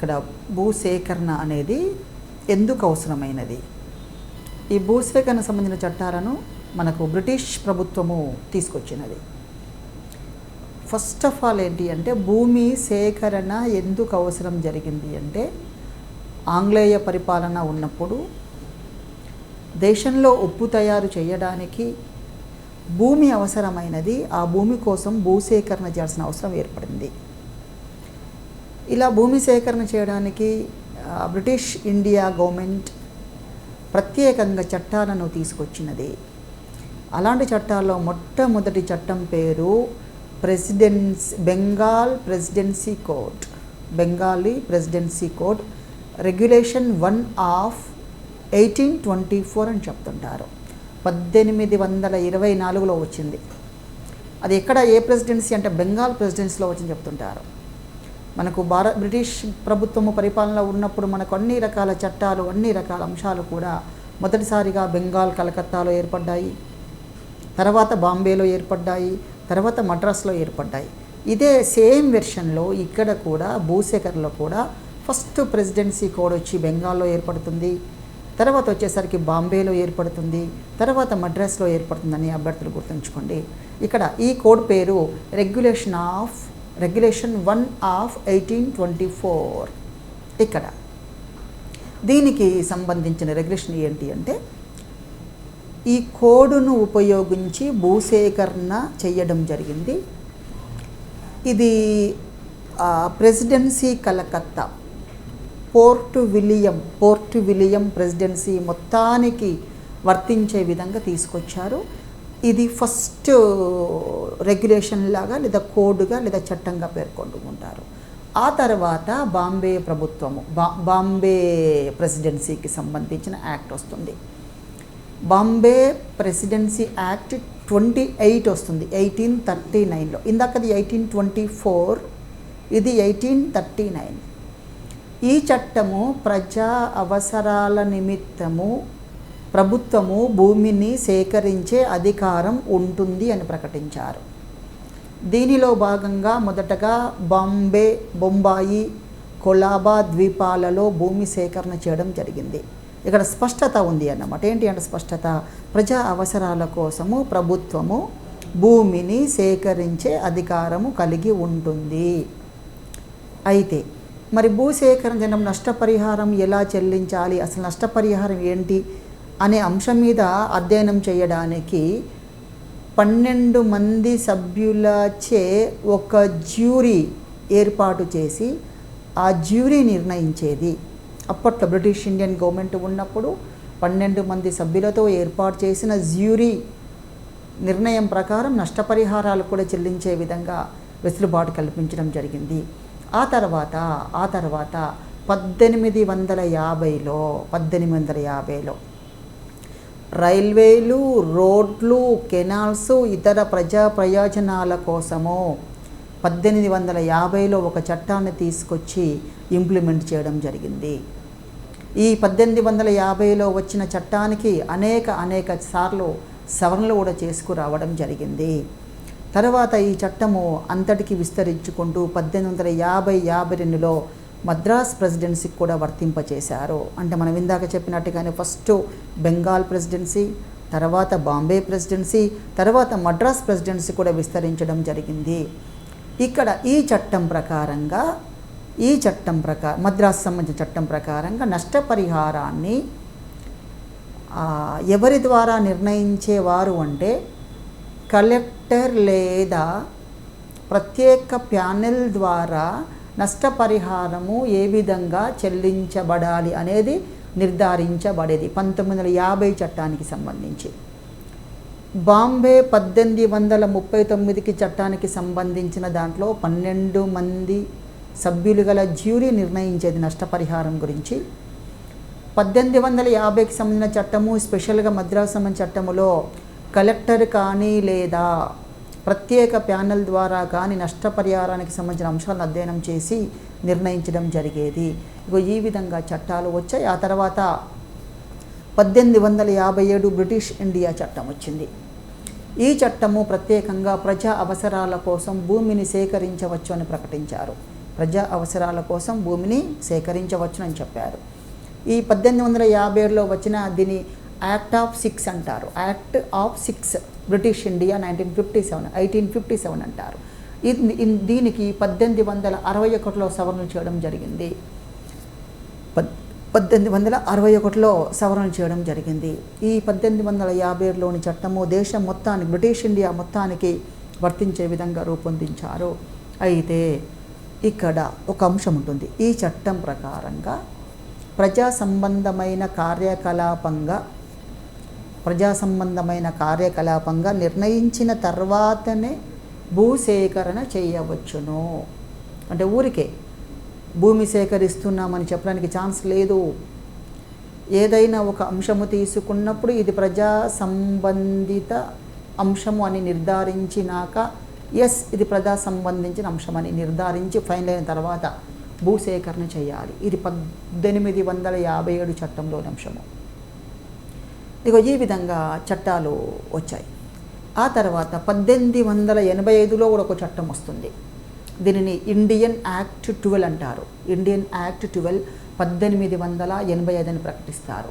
ఇక్కడ భూసేకరణ అనేది ఎందుకు అవసరమైనది? ఈ భూసేకరణ సంబంధించిన చట్టాలను మనకు బ్రిటిష్ ప్రభుత్వము తీసుకొచ్చినది. ఫస్ట్ ఆఫ్ ఆల్ ఏంటి అంటే, భూమి సేకరణ ఎందుకు అవసరం జరిగింది అంటే, ఆంగ్లేయ పరిపాలన ఉన్నప్పుడు దేశంలో ఉప్పు తయారు చేయడానికి భూమి అవసరమైనది. ఆ భూమి కోసం భూసేకరణ చేయాల్సిన అవసరం ఏర్పడింది. ఇలా భూమి సేకరణ చేయడానికి బ్రిటిష్ ఇండియా గవర్నమెంట్ ప్రత్యేకంగా చట్టాలను తీసుకొచ్చినది. అలాంటి చట్టాల్లో మొట్టమొదటి చట్టం పేరు Bengal presidency code, Bengali presidency code regulation 1 of 1824 అని చెప్తుంటారు. 1824లో వచ్చింది. అది ఎక్కడ, ఏ ప్రెసిడెన్సీ అంటే బెంగాల్ ప్రెసిడెన్సీలో వచ్చింది చెప్తుంటారు. మనకు బ్రిటిష్ ప్రభుత్వము పరిపాలనలో ఉన్నప్పుడు మనకు అన్ని రకాల చట్టాలు, అన్ని రకాల అంశాలు కూడా మొదటిసారిగా బెంగాల్ కలకత్తాలో ఏర్పడ్డాయి, తర్వాత బాంబేలో ఏర్పడ్డాయి, తర్వాత మద్రాసులో ఏర్పడ్డాయి. ఇదే సేమ్ వెర్షన్లో ఇక్కడ కూడా భూసేకరణలో కూడా ఫస్ట్ ప్రెసిడెన్సీ కోడ్ వచ్చి బెంగాల్లో ఏర్పడుతుంది, తర్వాత వచ్చేసరికి బాంబేలో ఏర్పడుతుంది, తర్వాత మద్రాసులో ఏర్పడుతుందని అభ్యర్థులు గుర్తుంచుకోండి. ఇక్కడ ఈ కోడ్ పేరు రెగ్యులేషన్ 1 ఆఫ్ 1824. ఇక్కడ దీనికి సంబంధించిన రెగ్యులేషన్ ఏంటి అంటే, ఈ కోడును ఉపయోగించి భూసేకరణ చేయడం జరిగింది. ఇది presidency Calcutta, port William presidency మొత్తానికి వర్తించే విధంగా తీసుకొచ్చారు. ఇది ఫస్ట్ రెగ్యులేషన్ లాగా లేదా కోడ్గా లేదా చట్టంగా పేర్కొంటుంటారు. ఆ తర్వాత బాంబే ప్రభుత్వము, బాంబే ప్రెసిడెన్సీకి సంబంధించిన యాక్ట్ వస్తుంది. బాంబే ప్రెసిడెన్సీ యాక్ట్ 28 వస్తుంది 1839లో. ఇందాకది 1824, ఇది 1839. ఈ చట్టము ప్రజా అవసరాల నిమిత్తము ప్రభుత్వము భూమిని సేకరించే అధికారం ఉంటుంది అని ప్రకటించారు. దీనిలో భాగంగా మొదటగా బొంబాయి, కొలాబా ద్వీపాలలో భూమి సేకరణ చేయడం జరిగింది. ఇక్కడ స్పష్టత ఉంది అన్నమాట. ఏంటి అంటే స్పష్టత, ప్రజా అవసరాల కోసము ప్రభుత్వము భూమిని సేకరించే అధికారము కలిగి ఉంటుంది. అయితే మరి భూసేకరణ చేయడం నష్టపరిహారం ఎలా చెల్లించాలి, అసలు నష్టపరిహారం ఏంటి అనే అంశం మీద అధ్యయనం చేయడానికి 12 మంది సభ్యులచే ఒక జ్యూరీ ఏర్పాటు చేసి ఆ జ్యూరీ నిర్ణయించేది. అప్పట్లో బ్రిటిష్ ఇండియన్ గవర్నమెంట్ ఉన్నప్పుడు 12 మంది సభ్యులతో ఏర్పాటు చేసిన జ్యూరీ నిర్ణయం ప్రకారం నష్టపరిహారాలు కూడా చెల్లించే విధంగా వెసులుబాటు కల్పించడం జరిగింది. ఆ తర్వాత 1850లో రైల్వేలు, రోడ్లు, కెనాల్స్, ఇతర ప్రజా ప్రయోజనాల కోసము 1850లో ఒక చట్టాన్ని తీసుకొచ్చి ఇంప్లిమెంట్ చేయడం జరిగింది. ఈ 1850లో వచ్చిన చట్టానికి అనేక సార్లు సవరణలు కూడా చేసుకురావడం జరిగింది. తర్వాత ఈ చట్టము అంతటికి విస్తరించుకుంటూ 1852లో మద్రాస్ ప్రెసిడెన్సీకి కూడా వర్తింపచేశారు. అంటే మనం ఇందాక చెప్పినట్టుగానే ఫస్ట్ బెంగాల్ ప్రెసిడెన్సీ, తర్వాత బాంబే ప్రెసిడెన్సీ, తర్వాత మద్రాస్ ప్రెసిడెన్సీ కూడా విస్తరించడం జరిగింది. ఇక్కడ ఈ చట్టం ప్రకారంగా మద్రాసు సంబంధించిన చట్టం ప్రకారంగా నష్టపరిహారాన్ని ఎవరి ద్వారా నిర్ణయించేవారు అంటే కలెక్టర్ లేదా ప్రత్యేక ప్యానెల్ ద్వారా నష్టపరిహారము ఏ విధంగా చెల్లించబడాలి అనేది నిర్ధారించబడేది 1950 చట్టానికి సంబంధించి. బాంబే 1839కి చట్టానికి సంబంధించిన దాంట్లో 12 మంది సభ్యులు గల జ్యూరీ నిర్ణయించేది నష్టపరిహారం గురించి. 1850కి సంబంధించిన చట్టము, స్పెషల్గా మద్రాసు సంబంధించిన చట్టములో కలెక్టర్ కానీ లేదా ప్రత్యేక ప్యానెల్ ద్వారా కానీ నష్టపరిహారానికి సంబంధించిన అంశాలను అధ్యయనం చేసి నిర్ణయించడం జరిగేది. ఈ విధంగా చట్టాలు వచ్చాయి. ఆ తర్వాత 1857 బ్రిటిష్ ఇండియా చట్టం వచ్చింది. ఈ చట్టము ప్రత్యేకంగా ప్రజా అవసరాల కోసం భూమిని సేకరించవచ్చు అని ప్రకటించారు. ప్రజా అవసరాల కోసం భూమిని సేకరించవచ్చునని చెప్పారు. ఈ 1857లో వచ్చిన దీని యాక్ట్ ఆఫ్ 6 అంటారు. యాక్ట్ ఆఫ్ 6 బ్రిటిష్ ఇండియా 1857 అంటారు. దీనికి 1861లో సవరణలు చేయడం జరిగింది. 1861లో సవరణ చేయడం జరిగింది. ఈ 1857లోని చట్టము దేశం మొత్తానికి, బ్రిటిష్ ఇండియా మొత్తానికి వర్తించే విధంగా రూపొందించారు. అయితే ఇక్కడ ఒక అంశం ఉంటుంది. ఈ చట్టం ప్రకారంగా ప్రజా సంబంధమైన కార్యకలాపంగా నిర్ణయించిన తర్వాతనే భూసేకరణ చేయవచ్చును. అంటే ఊరికే భూమి సేకరిస్తున్నామని చెప్పడానికి ఛాన్స్ లేదు. ఏదైనా ఒక అంశము తీసుకున్నప్పుడు ఇది ప్రజా సంబంధిత అంశము అని నిర్ధారించినాక, ఎస్ ఇది ప్రజా సంబంధించిన అంశం అని నిర్ధారించి ఫైనల్ అయిన తర్వాత భూసేకరణ చేయాలి. ఇది 1857 చట్టంలోని అంశము. ఇక ఈ విధంగా చట్టాలు వచ్చాయి. ఆ తర్వాత 1885లో కూడా ఒక చట్టం వస్తుంది. దీనిని ఇండియన్ యాక్ట్ 12 అంటారు. ఇండియన్ యాక్ట్ 12 1885 అని ప్రకటిస్తారు.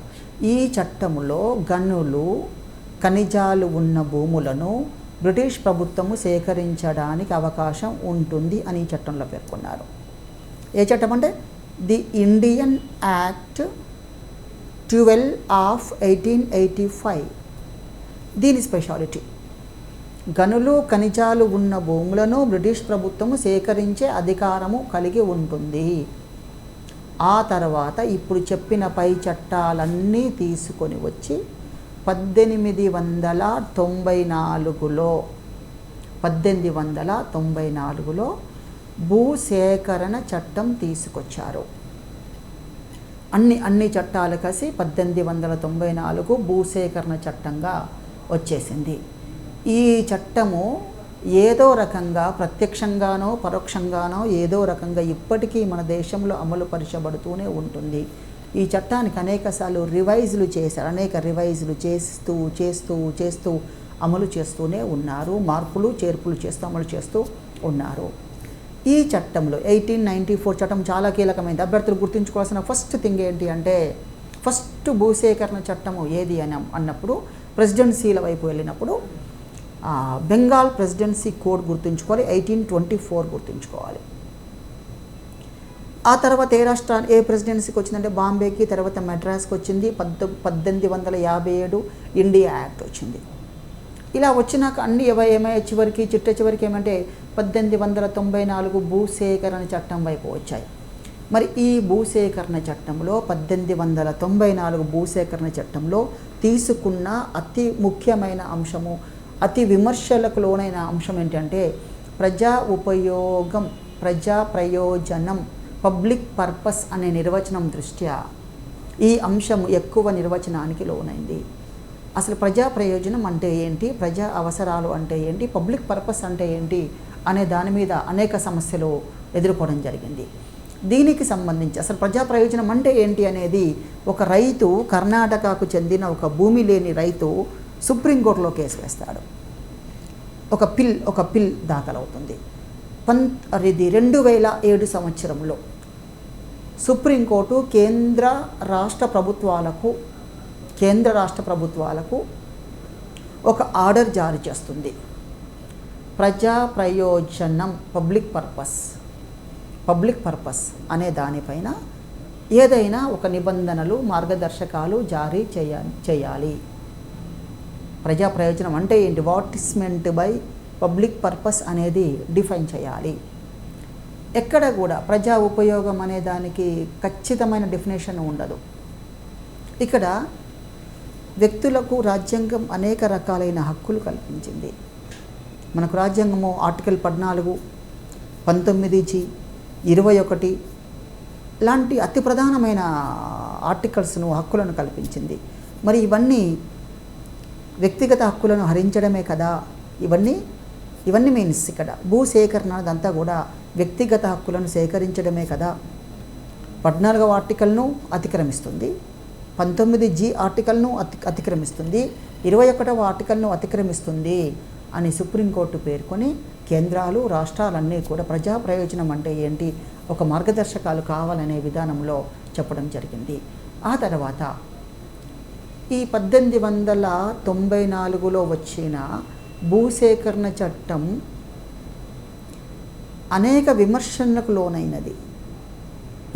ఈ చట్టములో గనులు, ఖనిజాలు ఉన్న భూములను బ్రిటిష్ ప్రభుత్వము సేకరించడానికి అవకాశం ఉంటుంది అని ఈ చట్టంలో పేర్కొన్నారు. ఏ చట్టం అంటే ది ఇండియన్ యాక్ట్ 12 ఆఫ్ 1885. దీని స్పెషాలిటీ, గనులు, ఖనిజాలు ఉన్న భూములను బ్రిటిష్ ప్రభుత్వము సేకరించే అధికారము కలిగి ఉంటుంది. ఆ తర్వాత ఇప్పుడు చెప్పిన పై చట్టాలన్నీ తీసుకొని వచ్చి 1894లో భూసేకరణ చట్టం తీసుకొచ్చారు. అన్ని చట్టాలు కలిసి 1894 భూసేకరణ చట్టంగా వచ్చేసింది. ఈ చట్టము ఏదో రకంగా ప్రత్యక్షంగానో పరోక్షంగానో ఏదో రకంగా ఇప్పటికీ మన దేశంలో అమలు పరచబడుతూనే ఉంటుంది. ఈ చట్టానికి అనేకసార్లు రివైజులు చేశారు. అనేక రివైజులు చేస్తూ అమలు చేస్తూనే ఉన్నారు. మార్పులు చేర్పులు చేస్తూ అమలు చేస్తూ ఉన్నారు. ఈ చట్టంలో 1894 చట్టం చాలా కీలకమైనది. అభ్యర్థులు గుర్తుంచుకోవాల్సిన ఫస్ట్ థింగ్ ఏంటి అంటే, ఫస్ట్ భూసేకరణ చట్టము ఏది అని అన్నప్పుడు, ప్రెసిడెన్సీల వైపు వెళ్ళినప్పుడు బెంగాల్ ప్రెసిడెన్సీ కోడ్ గుర్తుంచుకోవాలి. 1824 గుర్తుంచుకోవాలి. ఆ తర్వాత ఏ ప్రెసిడెన్సీకి వచ్చిందంటే బాంబేకి, తర్వాత మెడ్రాస్కి వచ్చింది. 1857 ఇండియా యాక్ట్ వచ్చింది. ఇలా వచ్చినాక అన్ని ఏమయ్యే చివరికి ఏమంటే 1894 భూసేకరణ చట్టం వైపు వచ్చాయి. మరి ఈ భూసేకరణ చట్టంలో 1894 భూసేకరణ చట్టంలో తీసుకున్న అతి ముఖ్యమైన అంశము, అతి విమర్శలకు లోనైన అంశం ఏంటంటే ప్రజా ఉపయోగం, ప్రజా ప్రయోజనం, పబ్లిక్ పర్పస్ అనే నిర్వచనం దృష్ట్యా ఈ అంశం ఎక్కువ నిర్వచనానికి లోనైంది. అసలు ప్రజా ప్రయోజనం అంటే ఏంటి, ప్రజా అవసరాలు అంటే ఏంటి, పబ్లిక్ పర్పస్ అంటే ఏంటి అనే దాని మీద అనేక సమస్యలు ఎదుర్కోవడం జరిగింది. దీనికి సంబంధించి అసలు ప్రజా ప్రయోజనం అంటే ఏంటి అనేది ఒక రైతు, కర్ణాటకకు చెందిన ఒక భూమి లేని రైతు సుప్రీంకోర్టులో కేసు వేస్తాడు. ఒక పిల్ దాఖలవుతుంది. 2007 సంవత్సరంలో సుప్రీంకోర్టు కేంద్ర రాష్ట్ర ప్రభుత్వాలకు ఒక ఆర్డర్ జారీ చేస్తుంది. ప్రజా ప్రయోజనం, పబ్లిక్ పర్పస్ అనే దానిపైన ఏదైనా ఒక నిబంధనలు, మార్గదర్శకాలు జారీ చేయాలి. ప్రజా ప్రయోజనం అంటే ఏంటి, what is meant by public purpose అనేది డిఫైన్ చేయాలి. ఎక్కడ కూడా ప్రజా ఉపయోగం అనే దానికి ఖచ్చితమైన డెఫినేషన్ ఉండదు. ఇక్కడ వ్యక్తులకు రాజ్యాంగం అనేక రకాలైన హక్కులు కల్పించింది. మనకు రాజ్యాంగము ఆర్టికల్ 14, 19G, 21 లాంటి అతి ప్రధానమైన ఆర్టికల్స్ను, హక్కులను కల్పించింది. మరి ఇవన్నీ వ్యక్తిగత హక్కులను హరించడమే కదా. ఇవన్నీ మీన్స్ ఇక్కడ భూసేకరణ అదంతా కూడా వ్యక్తిగత హక్కులను సేకరించడమే కదా. 14వ ఆర్టికల్ను అతిక్రమిస్తుంది, 19G ఆర్టికల్ను అతిక్రమిస్తుంది, 21వ ఆర్టికల్ను అతిక్రమిస్తుంది. అని సుప్రీంకోర్టు పేర్కొని కేంద్రాలు రాష్ట్రాలన్నీ కూడా ప్రజా ప్రయోజనం అంటే ఏంటి ఒక మార్గదర్శకాలు కావాలనే విధానంలో చెప్పడం జరిగింది. ఆ తర్వాత ఈ 1894లో వచ్చిన భూసేకరణ చట్టం అనేక విమర్శలకు లోనైనది.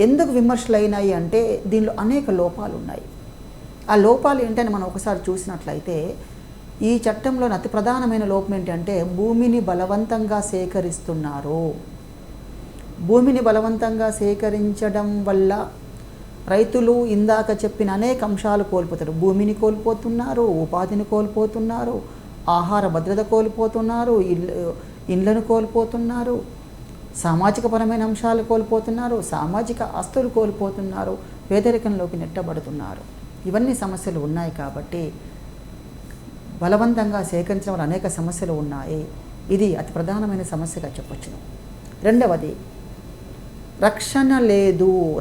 ఎందుకు విమర్శలు అయినాయి అంటే దీనిలో అనేక లోపాలు ఉన్నాయి. ఆ లోపాలు ఏంటని మనం ఒకసారి చూసినట్లయితే ఈ చట్టంలోని అతి ప్రధానమైన లోపం ఏంటంటే భూమిని బలవంతంగా సేకరిస్తున్నారు. భూమిని బలవంతంగా సేకరించడం వల్ల రైతులు ఇందాక చెప్పిన అనేక అంశాలు కోల్పోతారు. భూమిని కోల్పోతున్నారు, ఉపాధిని కోల్పోతున్నారు, ఆహార భద్రత కోల్పోతున్నారు, ఇళ్లను కోల్పోతున్నారు, సామాజికపరమైన అంశాలు కోల్పోతున్నారు, సామాజిక ఆస్తులు కోల్పోతున్నారు, పేదరికంలోకి నెట్టబడుతున్నారు. ఇవన్నీ సమస్యలు ఉన్నాయి కాబట్టి బలవంతంగా సేకరించడం వల్ల అనేక సమస్యలు ఉన్నాయి. ఇది అతి ప్రధానమైన సమస్యగా చెప్పొచ్చును. రెండవది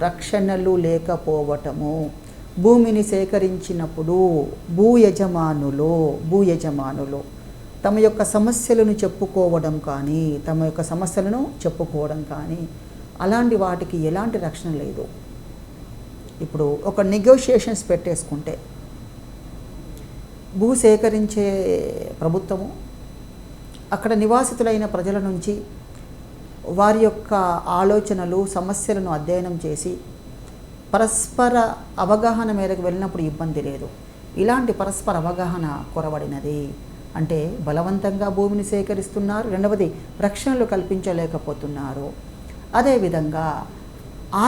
రక్షణలు లేకపోవటము. భూమిని సేకరించినప్పుడు భూయజమానులు తమ యొక్క సమస్యలను చెప్పుకోవడం కానీ అలాంటి వాటికి ఎలాంటి రక్షణ లేదు. ఇప్పుడు ఒక నెగోషియేషన్స్ పెట్టేసుకుంటే భూ సేకరించే ప్రభుత్వము అక్కడ నివాసితులైన ప్రజల నుంచి వారి యొక్క ఆలోచనలు సమస్యలను అధ్యయనం చేసి పరస్పర అవగాహన మేరకు వెళ్ళినప్పుడు ఇబ్బంది లేదు. ఇలాంటి పరస్పర అవగాహన కొరవడినది. అంటే బలవంతంగా భూమిని సేకరిస్తున్నారు. రెండవది రక్షణలు కల్పించలేకపోతున్నారు. అదేవిధంగా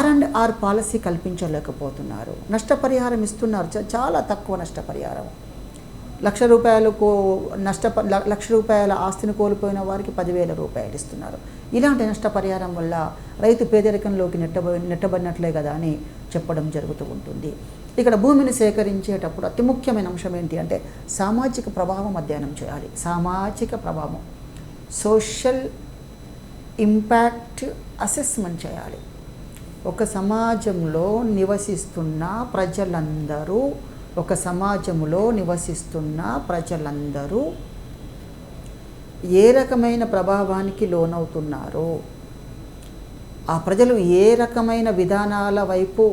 R&R పాలసీ కల్పించలేకపోతున్నారు. నష్టపరిహారం ఇస్తున్నారు, చాలా తక్కువ నష్టపరిహారం. ₹1,00,000 ఆస్తిని కోల్పోయిన వారికి 10,000 రూపాయలు ఇస్తున్నారు. ఇలాంటి నష్టపరిహారం వల్ల రైతు పేదరికంలోకి నెట్టబడినట్లే కదా అని చెప్పడం జరుగుతూ ఉంటుంది. ఇక్కడ భూమిని సేకరించేటప్పుడు అతి ముఖ్యమైన అంశం ఏంటి అంటే సామాజిక ప్రభావం అధ్యయనం చేయాలి. సామాజిక ప్రభావం, సోషల్ ఇంపాక్ట్ అసెస్మెంట్ చేయాలి. ఒక సమాజంలో నివసిస్తున్న ప్రజలందరూ ఏ రకమైన ప్రభావానికి లోనవుతున్నారు, ఆ ప్రజలు ఏ రకమైన విధానాల వైపు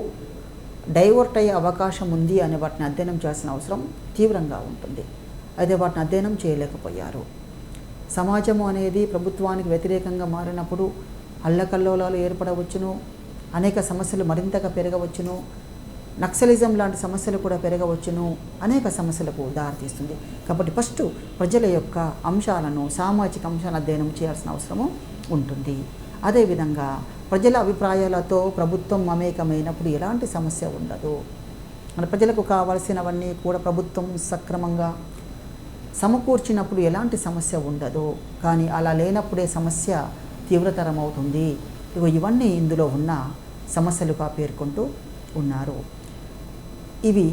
డైవర్ట్ అయ్యే అవకాశం ఉంది అనే వాటిని అధ్యయనం చేయాల్సిన అవసరం తీవ్రంగా ఉంటుంది. అదే వాటిని అధ్యయనం చేయలేకపోయారు. సమాజము అనేది ప్రభుత్వానికి వ్యతిరేకంగా మారినప్పుడు అల్లకల్లోలాలు ఏర్పడవచ్చును, అనేక సమస్యలు మరింతగా పెరగవచ్చును, నక్సలిజం లాంటి సమస్యలు కూడా పెరగవచ్చును, అనేక సమస్యలకు దారితీస్తుంది. కాబట్టి ఫస్ట్ ప్రజల యొక్క అంశాలను, సామాజిక అంశాలను అధ్యయనం చేయాల్సిన అవసరము ఉంటుంది. అదేవిధంగా ప్రజల అభిప్రాయాలతో ప్రభుత్వం మమేకమైనప్పుడు ఎలాంటి సమస్య ఉండదు. మన ప్రజలకు కావాల్సినవన్నీ కూడా ప్రభుత్వం సక్రమంగా సమకూర్చినప్పుడు ఎలాంటి సమస్య ఉండదు. కానీ అలా లేనప్పుడే సమస్య తీవ్రతరం అవుతుంది. ఇవన్నీ ఇందులో ఉన్న సమస్యలుగా పేర్కొంటూ ఉన్నారు. ఇవి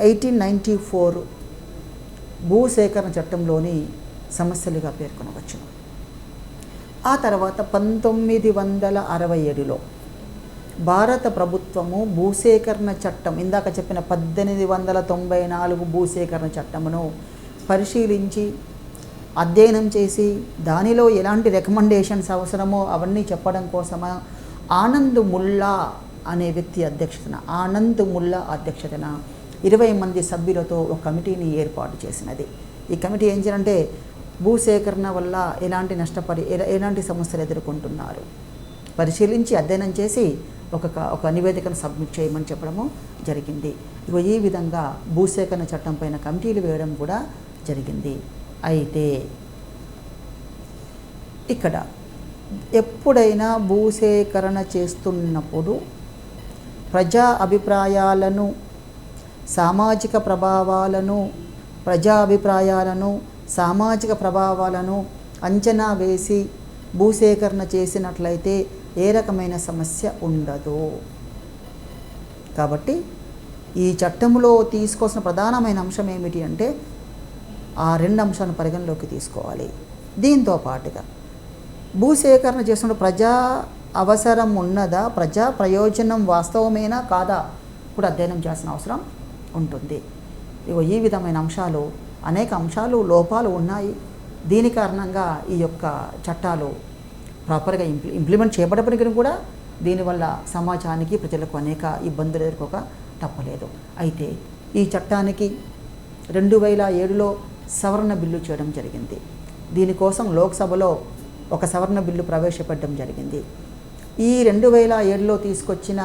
1894 భూసేకరణ చట్టంలోని సమస్యలుగా పేర్కొనవచ్చును. ఆ తర్వాత 1967లో భారత ప్రభుత్వము భూసేకరణ చట్టం, ఇందాక చెప్పిన 1894 భూసేకరణ చట్టమును పరిశీలించి అధ్యయనం చేసి దానిలో ఎలాంటి రికమెండేషన్స్ అవసరమో అవన్నీ చెప్పడం కోసమా ఆనంద్ ముల్లా అనే వ్యక్తి అధ్యక్షతన 20 మంది సభ్యులతో ఒక కమిటీని ఏర్పాటు చేసినది. ఈ కమిటీ ఏం చేయాలంటే భూసేకరణ వల్ల ఎలాంటి సమస్యలు ఎదుర్కొంటున్నారు పరిశీలించి అధ్యయనం చేసి ఒక నివేదికను సబ్మిట్ చేయమని చెప్పడము జరిగింది. ఈ విధంగా భూసేకరణ చట్టం పైన కమిటీలు వేయడం కూడా జరిగింది. అయితే ఇక్కడ ఎప్పుడైనా భూసేకరణ చేస్తున్నప్పుడు ప్రజా అభిప్రాయాలను, సామాజిక ప్రభావాలను అంచనా వేసి భూసేకరణ చేసినట్లయితే ఏ రకమైన సమస్య ఉండదు. కాబట్టి ఈ చట్టంలో తీసుకోవాల్సిన ప్రధానమైన అంశం ఏమిటి అంటే ఆ 2 అంశాలను పరిగణలోకి తీసుకోవాలి. దీంతో పాటుగా భూసేకరణ చేస్తున్న ప్రజా అవసరం ఉన్నదా, ప్రజా ప్రయోజనం వాస్తవమేనా కాదా కూడా అధ్యయనం చేయాల్సిన అవసరం ఉంటుంది. ఈ విధమైన అంశాలు అనేక అంశాలు లోపాలు ఉన్నాయి. దీని కారణంగా ఈ యొక్క చట్టాలు ప్రాపర్గా ఇంప్లిమెంట్ చేయబడప్పటికీ కూడా దీనివల్ల సమాజానికి ప్రజలకు అనేక ఇబ్బందులు ఎదుర్కోక తప్పలేదు. అయితే ఈ చట్టానికి 2007లో సవరణ బిల్లు చేయడం జరిగింది. దీనికోసం లోక్సభలో ఒక సవరణ బిల్లు ప్రవేశపెట్టడం జరిగింది. ఈ 2007లో తీసుకొచ్చిన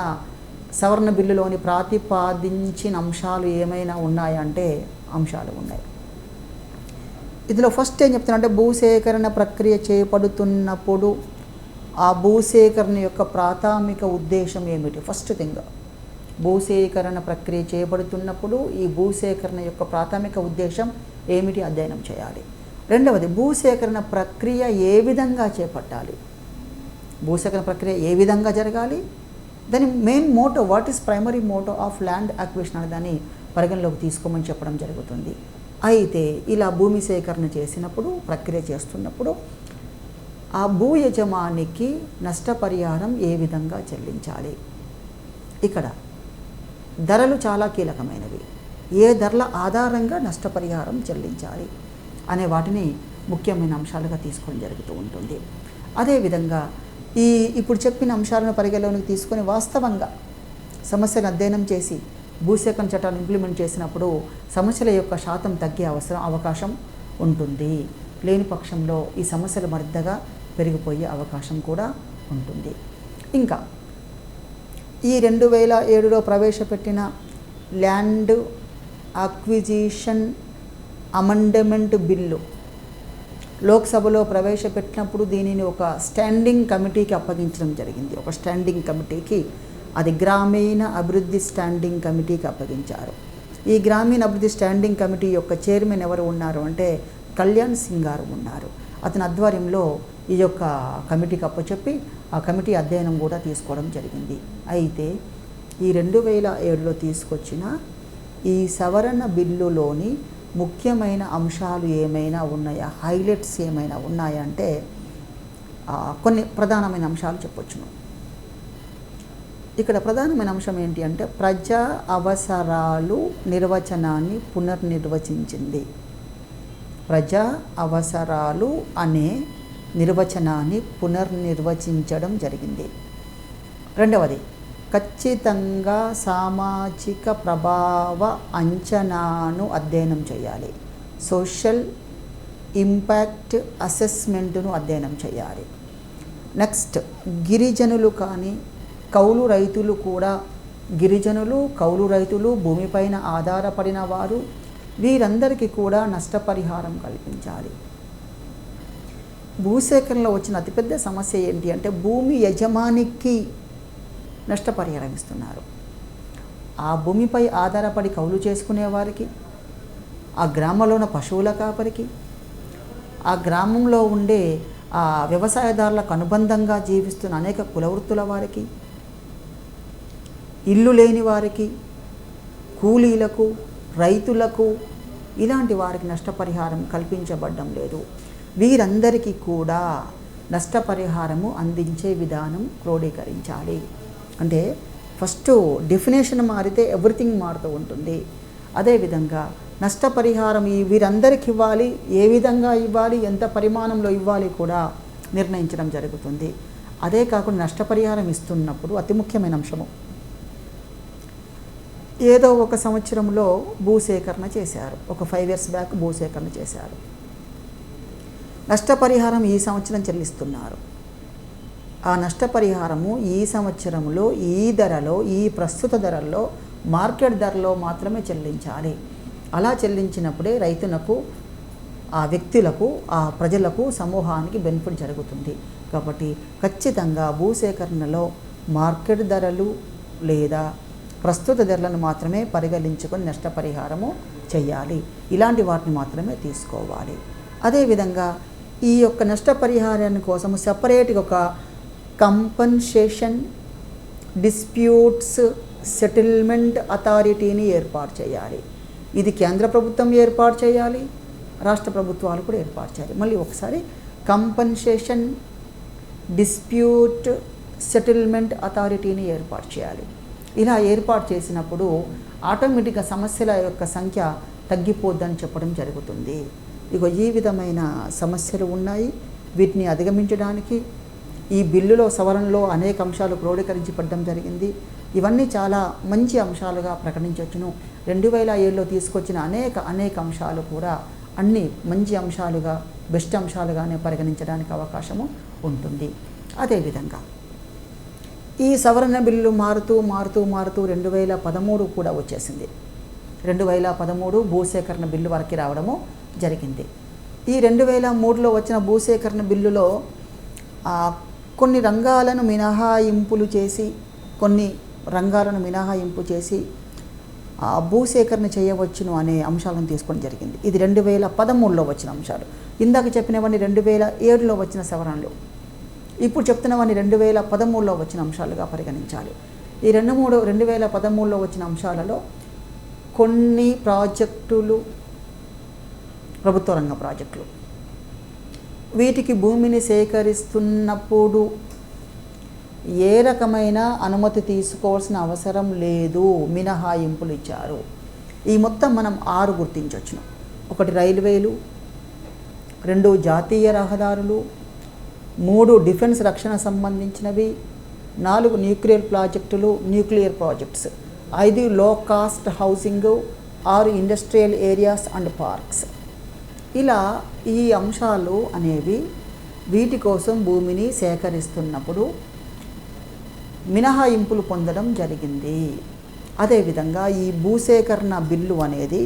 సవరణ బిల్లులోని ప్రతిపాదించిన అంశాలు ఏమైనా ఉన్నాయంటే అంశాలు ఉన్నాయి. ఇందులో ఫస్ట్ ఏం చెప్తున్నారంటే భూసేకరణ ప్రక్రియ చేపడుతున్నప్పుడు ఆ భూసేకరణ యొక్క ప్రాథమిక ఉద్దేశం ఏమిటి. ఫస్ట్ థింగ్, భూసేకరణ ప్రక్రియ చేపడుతున్నప్పుడు ఈ భూసేకరణ యొక్క ప్రాథమిక ఉద్దేశం ఏమిటి అధ్యయనం చేయాలి. రెండవది, భూసేకరణ ప్రక్రియ ఏ విధంగా చేపట్టాలి, భూసేకరణ ప్రక్రియ ఏ విధంగా జరగాలి, దాని main motto, what is primary motto of land acquisition అనే దాన్ని పరిగణలోకి తీసుకోమని చెప్పడం జరుగుతుంది. అయితే ఇలా భూమి సేకరణ చేసినప్పుడు, ప్రక్రియ చేస్తున్నప్పుడు ఆ భూ యజమానికి నష్టపరిహారం ఏ విధంగా చెల్లించాలి. ఇక్కడ ధరలు చాలా కీలకమైనవి. ఏ ధరల ఆధారంగా నష్టపరిహారం చెల్లించాలి అనే వాటిని ముఖ్యమైన అంశాలుగా తీసుకోవడం జరుగుతూ ఉంటుంది. అదేవిధంగా ఇప్పుడు చెప్పిన అంశాలను పరిగణలోకి తీసుకొని వాస్తవంగా సమస్యను అధ్యయనం చేసి భూసేకరణ చట్టాన్ని ఇంప్లిమెంట్ చేసినప్పుడు సమస్యల యొక్క శాతం తగ్గే అవకాశం ఉంటుంది. లేని పక్షంలో ఈ సమస్యలు మరింతగా పెరిగిపోయే అవకాశం కూడా ఉంటుంది. ఇంకా ఈ 2007లో ప్రవేశపెట్టిన ల్యాండ్ అక్విజిషన్ అమెండ్మెంట్ బిల్లు లోక్సభలో ప్రవేశపెట్టినప్పుడు దీనిని ఒక స్టాండింగ్ కమిటీకి అప్పగించడం జరిగింది. ఒక స్టాండింగ్ కమిటీకి, అది గ్రామీణ అభివృద్ధి స్టాండింగ్ కమిటీకి అప్పగించారు. ఈ గ్రామీణ అభివృద్ధి స్టాండింగ్ కమిటీ యొక్క చైర్మన్ ఎవరు ఉన్నారు అంటే కళ్యాణ్ సింగ్ గారు ఉన్నారు. అతని ఆధ్వర్యంలో ఈ యొక్క కమిటీకి అప్పచెప్పి ఆ కమిటీ అధ్యయనం కూడా తీసుకోవడం జరిగింది. అయితే ఈ 2007లో తీసుకొచ్చిన ఈ సవరణ బిల్లులోని ముఖ్యమైన అంశాలు ఏమైనా ఉన్నాయా, హైలైట్స్ ఏమైనా ఉన్నాయా అంటే కొన్ని ప్రధానమైన అంశాలు చెప్పొచ్చును. ఇక్కడ ప్రధానమైన అంశం ఏంటి అంటే ప్రజా అవసరాలు నిర్వచనాన్ని పునర్నిర్వచించింది. ప్రజా అవసరాలు అనే నిర్వచనాన్ని పునర్నిర్వచించడం జరిగింది. రెండవది, ఖచ్చితంగా సామాజిక ప్రభావ అంచనాను అధ్యయనం చేయాలి. సోషల్ ఇంపాక్ట్ అసెస్మెంట్ను అధ్యయనం చేయాలి. నెక్స్ట్, గిరిజనులు కానీ కౌలు రైతులు కూడా, గిరిజనులు కౌలు రైతులు భూమిపైన ఆధారపడిన వారు, వీరందరికీ కూడా నష్టపరిహారం కల్పించాలి. భూసేకరణలో వచ్చిన అతిపెద్ద సమస్య ఏంటి అంటే భూమి యజమానికి నష్టపరిహారం ఇస్తున్నారు. ఆ భూమిపై ఆధారపడి కౌలు చేసుకునే వారికి, ఆ గ్రామంలో ఉన్న పశువుల కాపరికి, ఆ గ్రామంలో ఉండే ఆ వ్యవసాయదారులకు అనుబంధంగా జీవిస్తున్న అనేక కులవృత్తుల వారికి, ఇల్లు లేని వారికి, కూలీలకు, రైతులకు, ఇలాంటి వారికి నష్టపరిహారం కల్పించబడడం లేదు. వీరందరికీ కూడా నష్టపరిహారము అందించే విధానం క్రోడీకరించాలి. అంటే ఫస్ట్ డెఫినేషన్ మారితే ఎవ్రీథింగ్ మారుతూ ఉంటుంది. అదేవిధంగా నష్టపరిహారం వీరందరికీ ఇవ్వాలి, ఏ విధంగా ఇవ్వాలి, ఎంత పరిమాణంలో ఇవ్వాలి కూడా నిర్ణయించడం జరుగుతుంది. అదే కాకుండా నష్టపరిహారం ఇస్తున్నప్పుడు అతి ముఖ్యమైన అంశము, ఏదో ఒక సంవత్సరంలో భూసేకరణ చేశారు, ఒక 5 years బ్యాక్ భూసేకరణ చేశారు, నష్టపరిహారం ఈ సంవత్సరం చెల్లిస్తున్నారు. ఆ నష్టపరిహారము ఈ సంవత్సరంలో ఈ ధరలో, ఈ ప్రస్తుత ధరల్లో, మార్కెట్ ధరలో మాత్రమే చెల్లించాలి. అలా చెల్లించినప్పుడే రైతులకు, ఆ వ్యక్తులకు, ఆ ప్రజలకు, సమూహానికి బెనిఫిట్ జరుగుతుంది. కాబట్టి ఖచ్చితంగా భూసేకరణలో మార్కెట్ ధరలు లేదా ప్రస్తుత ధరలను మాత్రమే పరిగణించుకొని నష్టపరిహారము చేయాలి. ఇలాంటి వాటిని మాత్రమే తీసుకోవాలి. అదేవిధంగా ఈ యొక్క నష్టపరిహారాన్ని కోసం సెపరేట్గా ఒక కంపన్సేషన్ డిస్ప్యూట్స్ సెటిల్మెంట్ అథారిటీని ఏర్పాటు చేయాలి. ఇది కేంద్ర ప్రభుత్వం ఏర్పాటు చేయాలి, రాష్ట్ర ప్రభుత్వాలు కూడా ఏర్పాటు చేయాలి. మళ్ళీ ఒకసారి, కంపన్సేషన్ డిస్ప్యూట్ సెటిల్మెంట్ అథారిటీని ఏర్పాటు చేయాలి. ఇలా ఏర్పాటు చేసినప్పుడు ఆటోమేటిక్గా సమస్యల యొక్క సంఖ్య తగ్గిపోద్దని చెప్పడం జరుగుతుంది. ఇగో ఈ విధమైన సమస్యలు ఉన్నాయి. వీటిని అధిగమించడానికి ఈ బిల్లులో సవరణలో అనేక అంశాలు క్రోడీకరించబడడం జరిగింది. ఇవన్నీ చాలా మంచి అంశాలుగా ప్రకటించవచ్చును. 2007లో తీసుకొచ్చిన అనేక అంశాలు కూడా అన్ని మంచి అంశాలుగా, బెస్ట్ అంశాలుగానే పరిగణించడానికి అవకాశము ఉంటుంది. అదేవిధంగా ఈ సవరణ బిల్లు మారుతూ 2013 కూడా వచ్చేసింది. 2013 భూసేకరణ బిల్లు వరకు రావడము జరిగింది. ఈ 2003లో వచ్చిన భూసేకరణ బిల్లులో కొన్ని రంగాలను మినహాయింపు చేసి భూసేకరణ చేయవచ్చును అనే అంశాలను తీసుకోవడం జరిగింది. ఇది 2013లో వచ్చిన అంశాలు. ఇందాక చెప్పినవన్నీ 2007లో వచ్చిన సవరణలు. ఇప్పుడు చెప్తున్నవన్నీ 2013లో వచ్చిన అంశాలుగా పరిగణించాలి. ఈ 2013లో వచ్చిన అంశాలలో కొన్ని ప్రాజెక్టులు ప్రభుత్వ రంగ ప్రాజెక్టులు, వీటికి భూమిని సేకరిస్తున్నప్పుడు ఏ రకమైన అనుమతి తీసుకోవాల్సిన అవసరం లేదు, మినహాయింపులు ఇచ్చారు. ఈ మొత్తం మనం 6 గుర్తించవచ్చును. 1 రైల్వేలు, 2 జాతీయ రహదారులు, 3 డిఫెన్స్ రక్షణ సంబంధించినవి, 4 న్యూక్లియర్ ప్రాజెక్ట్స్, 5 లో cost housing, 6 industrial areas and parks. ఇలా ఈ అంశాలు అనేవి వీటి కోసం భూమిని సేకరిస్తున్నప్పుడు మినహాయింపులు పొందడం జరిగింది. అదేవిధంగా ఈ భూసేకరణ బిల్లు అనేది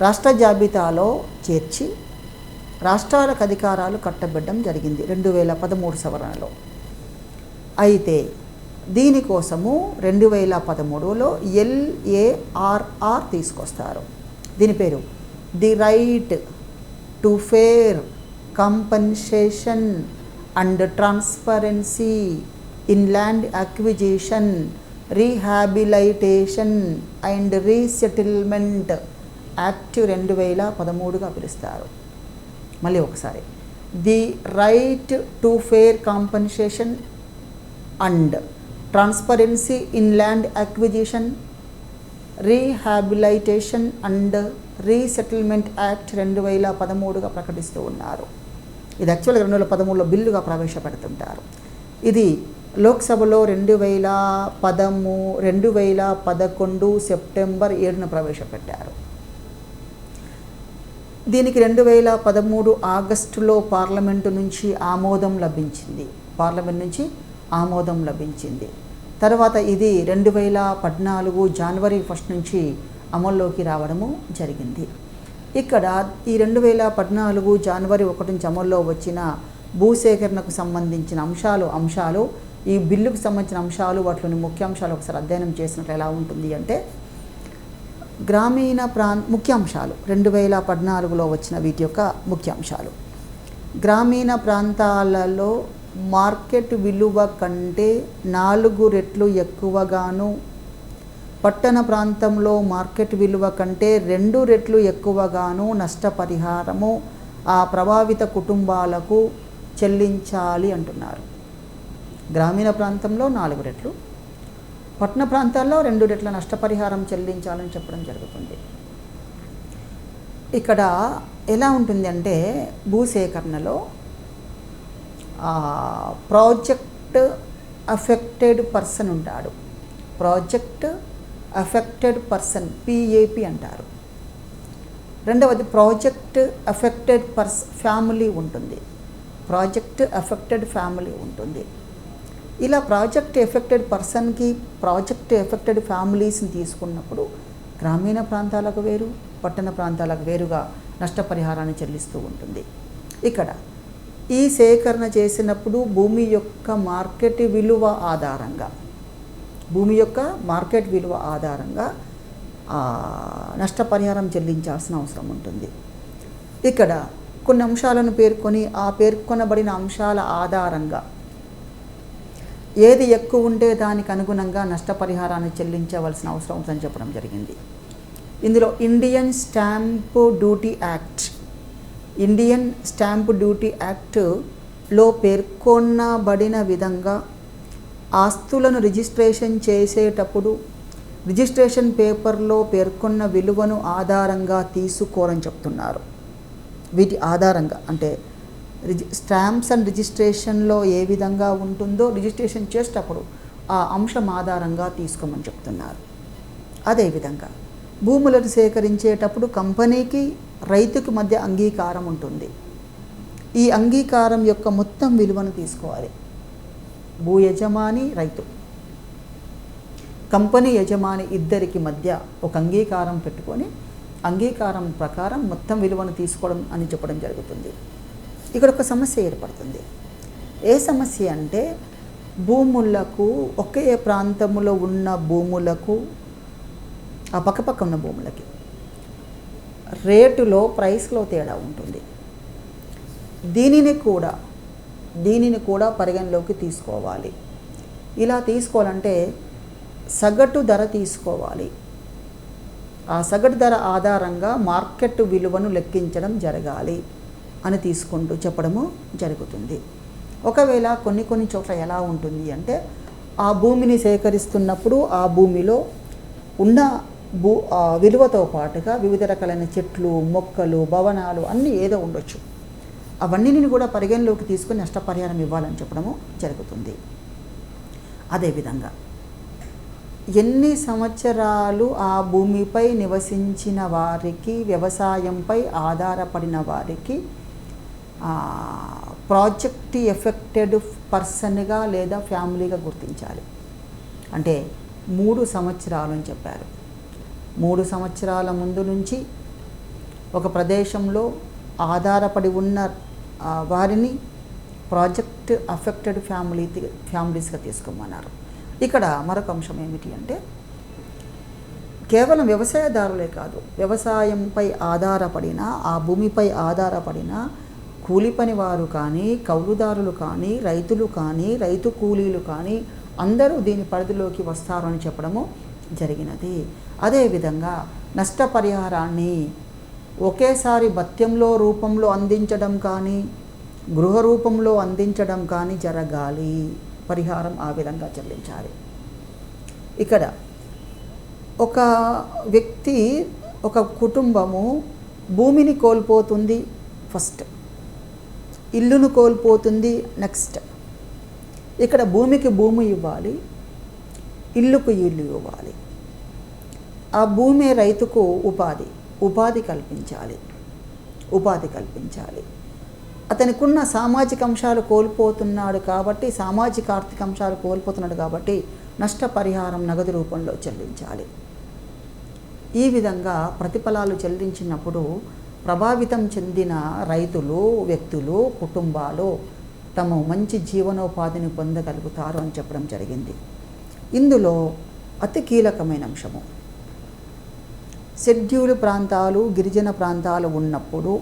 రాష్ట్ర జాబితాలో చేర్చి రాష్ట్రాలకు అధికారాలు కట్టబెట్టడం జరిగింది 2013 సవరణలో. అయితే దీనికోసము 2013లో LARR తీసుకొస్తారు. దీని పేరు the right to fair compensation and transparency in land acquisition, rehabilitation and resettlement act 2013గా పిలుస్తారు. మళ్ళీ ఒకసారి, the right to fair compensation and transparency in land acquisition, rehabilitation and resettlement act 2013గా ప్రకటిస్తూ ఉన్నారు. ఇది యాక్చువల్గా 2013లో బిల్లుగా ప్రవేశపెడుతుంటారు. ఇది లోక్సభలో 2011 సెప్టెంబర్ 7న ప్రవేశపెట్టారు. దీనికి 2013 ఆగస్టులో పార్లమెంట్ నుంచి ఆమోదం లభించింది. తర్వాత ఇది 2014 జనవరి 1 నుంచి అమల్లోకి రావడము జరిగింది. ఇక్కడ ఈ 2014 జనవరి 1 నుంచి అమల్లో వచ్చిన భూసేకరణకు సంబంధించిన అంశాలు ఈ బిల్లుకు సంబంధించిన అంశాలు, వాటిలోని ముఖ్యాంశాలు ఒకసారి అధ్యయనం చేసినట్లు ఎలా ఉంటుంది అంటే, గ్రామీణ ముఖ్యాంశాలు 2014లో వచ్చిన వీటి యొక్క ముఖ్యాంశాలు. గ్రామీణ ప్రాంతాలలో మార్కెట్ విలువ కంటే 4 రెట్లు ఎక్కువగాను, పట్టణ ప్రాంతంలో మార్కెట్ విలువ కంటే 2 రెట్లు ఎక్కువగాను నష్టపరిహారము ఆ ప్రభావిత కుటుంబాలకు చెల్లించాలి అంటున్నారు. గ్రామీణ ప్రాంతంలో 4 రెట్లు, పట్టణ ప్రాంతాల్లో 2 రెట్ల నష్టపరిహారం చెల్లించాలని చెప్పడం జరుగుతుంది. ఇక్కడ ఎలా ఉంటుంది అంటే, భూసేకరణలో ప్రాజెక్ట్ అఫెక్టెడ్ పర్సన్ ఉంటాడు. ప్రాజెక్ట్ అఫెక్టెడ్ పర్సన్, PAP అంటారు. రెండవది ప్రాజెక్ట్ అఫెక్టెడ్ ఫ్యామిలీ ఉంటుంది. ఇలా ప్రాజెక్ట్ ఎఫెక్టెడ్ పర్సన్కి, ప్రాజెక్ట్ ఎఫెక్టెడ్ ఫ్యామిలీస్ని తీసుకున్నప్పుడు గ్రామీణ ప్రాంతాలకు వేరు, పట్టణ ప్రాంతాలకు వేరుగా నష్టపరిహారాన్ని చెల్లిస్తూ ఉంటుంది. ఇక్కడ ఈ సేకరణ చేసినప్పుడు భూమి యొక్క మార్కెట్ విలువ ఆధారంగా నష్టపరిహారం చెల్లించాల్సిన అవసరం ఉంటుంది. ఇక్కడ కొన్ని అంశాలను పేర్కొని ఆ పేర్కొనబడిన అంశాల ఆధారంగా ఏది ఎక్కువ ఉంటే దానికి అనుగుణంగా నష్టపరిహారాన్ని చెల్లించవలసిన అవసరం ఉందని చెప్పడం జరిగింది. ఇందులో ఇండియన్ స్టాంప్ డ్యూటీ యాక్ట్లో పేర్కొనబడిన విధంగా ఆస్తులను రిజిస్ట్రేషన్ చేసేటప్పుడు రిజిస్ట్రేషన్ పేపర్లో పేర్కొన్న విలువను ఆధారంగా తీసుకోరని చెప్తున్నారు. వీటి ఆధారంగా అంటే స్టాంప్స్ అండ్ రిజిస్ట్రేషన్లో ఏ విధంగా ఉంటుందో రిజిస్ట్రేషన్ చేసేటప్పుడు ఆ అంశం ఆధారంగా తీసుకోమని చెప్తున్నారు. అదేవిధంగా భూములను సేకరించేటప్పుడు కంపెనీకి రైతుకి మధ్య అంగీకారం ఉంటుంది. ఈ అంగీకారం యొక్క మొత్తం విలువను తీసుకోవాలి. భూ యజమాని, రైతు, కంపెనీ యజమాని ఇద్దరికి మధ్య ఒక అంగీకారం పెట్టుకొని అంగీకారం ప్రకారం మొత్తం విలువను తీసుకోవడం అని చెప్పడం జరుగుతుంది. ఇక్కడ ఒక సమస్య ఏర్పడుతుంది. ఏ సమస్య అంటే భూములకు ఒకే ప్రాంతంలో ఉన్న భూములకు ఆ పక్కపక్క ఉన్న భూములకి రేటులో ప్రైస్లో తేడా ఉంటుంది. దీనిని కూడా పరిగణలోకి తీసుకోవాలి. ఇలా తీసుకోవాలంటే సగటు ధర తీసుకోవాలి. ఆ సగటు ధర ఆధారంగా మార్కెట్ విలువను లెక్కించడం జరగాలి అని తీసుకుంటూ చెప్పడము జరుగుతుంది. ఒకవేళ కొన్ని చోట్ల ఎలా ఉంటుంది అంటే ఆ భూమిని సేకరిస్తున్నప్పుడు ఆ భూమిలో ఉన్న విలువతో పాటుగా వివిధ రకాలైన చెట్లు, మొక్కలు, భవనాలు అన్నీ ఏదో ఉండొచ్చు. అవన్నీ కూడా పరిగణలోకి తీసుకొని నష్టపరిహారం ఇవ్వాలని చెప్పడము జరుగుతుంది. అదేవిధంగా ఎన్ని సంవత్సరాలు ఆ భూమిపై నివసించిన వారికి, వ్యవసాయంపై ఆధారపడిన వారికి ప్రాజెక్ట్ ఎఫెక్టెడ్ పర్సన్గా లేదా ఫ్యామిలీగా గుర్తించాలి. అంటే 3 సంవత్సరాలు అని చెప్పారు. 3 సంవత్సరాల ముందు నుంచి ఒక ప్రదేశంలో ఆధారపడి ఉన్న వారిని ప్రాజెక్ట్ అఫెక్టెడ్ ఫ్యామిలీస్గా తీసుకోమన్నారు. ఇక్కడ మరొక అంశం ఏమిటి అంటే కేవలం వ్యవసాయదారులే కాదు, వ్యవసాయంపై ఆధారపడిన, ఆ భూమిపై ఆధారపడిన కూలి పని వారు కానీ, కౌలుదారులు కానీ, రైతులు కానీ, రైతు కూలీలు కానీ అందరూ దీని పరిధిలోకి వస్తారు అని చెప్పడము జరిగినది. అదేవిధంగా నష్టపరిహారాన్ని ఒకేసారి భత్యంలో రూపంలో అందించడం కానీ, గృహ రూపంలో అందించడం కానీ జరగాలి. పరిహారం ఆ విధంగా చెల్లించాలి. ఇక్కడ ఒక వ్యక్తి, ఒక కుటుంబము భూమిని కోల్పోతుంది ఫస్ట్, ఇల్లును కోల్పోతుంది నెక్స్ట్. ఇక్కడ భూమికి భూమి ఇవ్వాలి, ఇల్లుకు ఇల్లు ఇవ్వాలి. ఆ భూమి రైతుకు ఉపాధి కల్పించాలి. అతనికున్న సామాజిక అంశాలు కోల్పోతున్నాడు కాబట్టి, సామాజిక ఆర్థిక అంశాలు కోల్పోతున్నాడు కాబట్టి నష్టపరిహారం నగదు రూపంలో చెల్లించాలి. ఈ విధంగా ప్రతిఫలాలు చెల్లించినప్పుడు ప్రభావితం చెందిన రైతులు, వ్యక్తులు, కుటుంబాలు తమ మంచి జీవనోపాధిని పొందగలుగుతారు అని చెప్పడం జరిగింది. ఇందులో అతి కీలకమైన అంశము షెడ్యూల్ ప్రాంతాలు, గిరిజన ప్రాంతాలు ఉన్నప్పుడు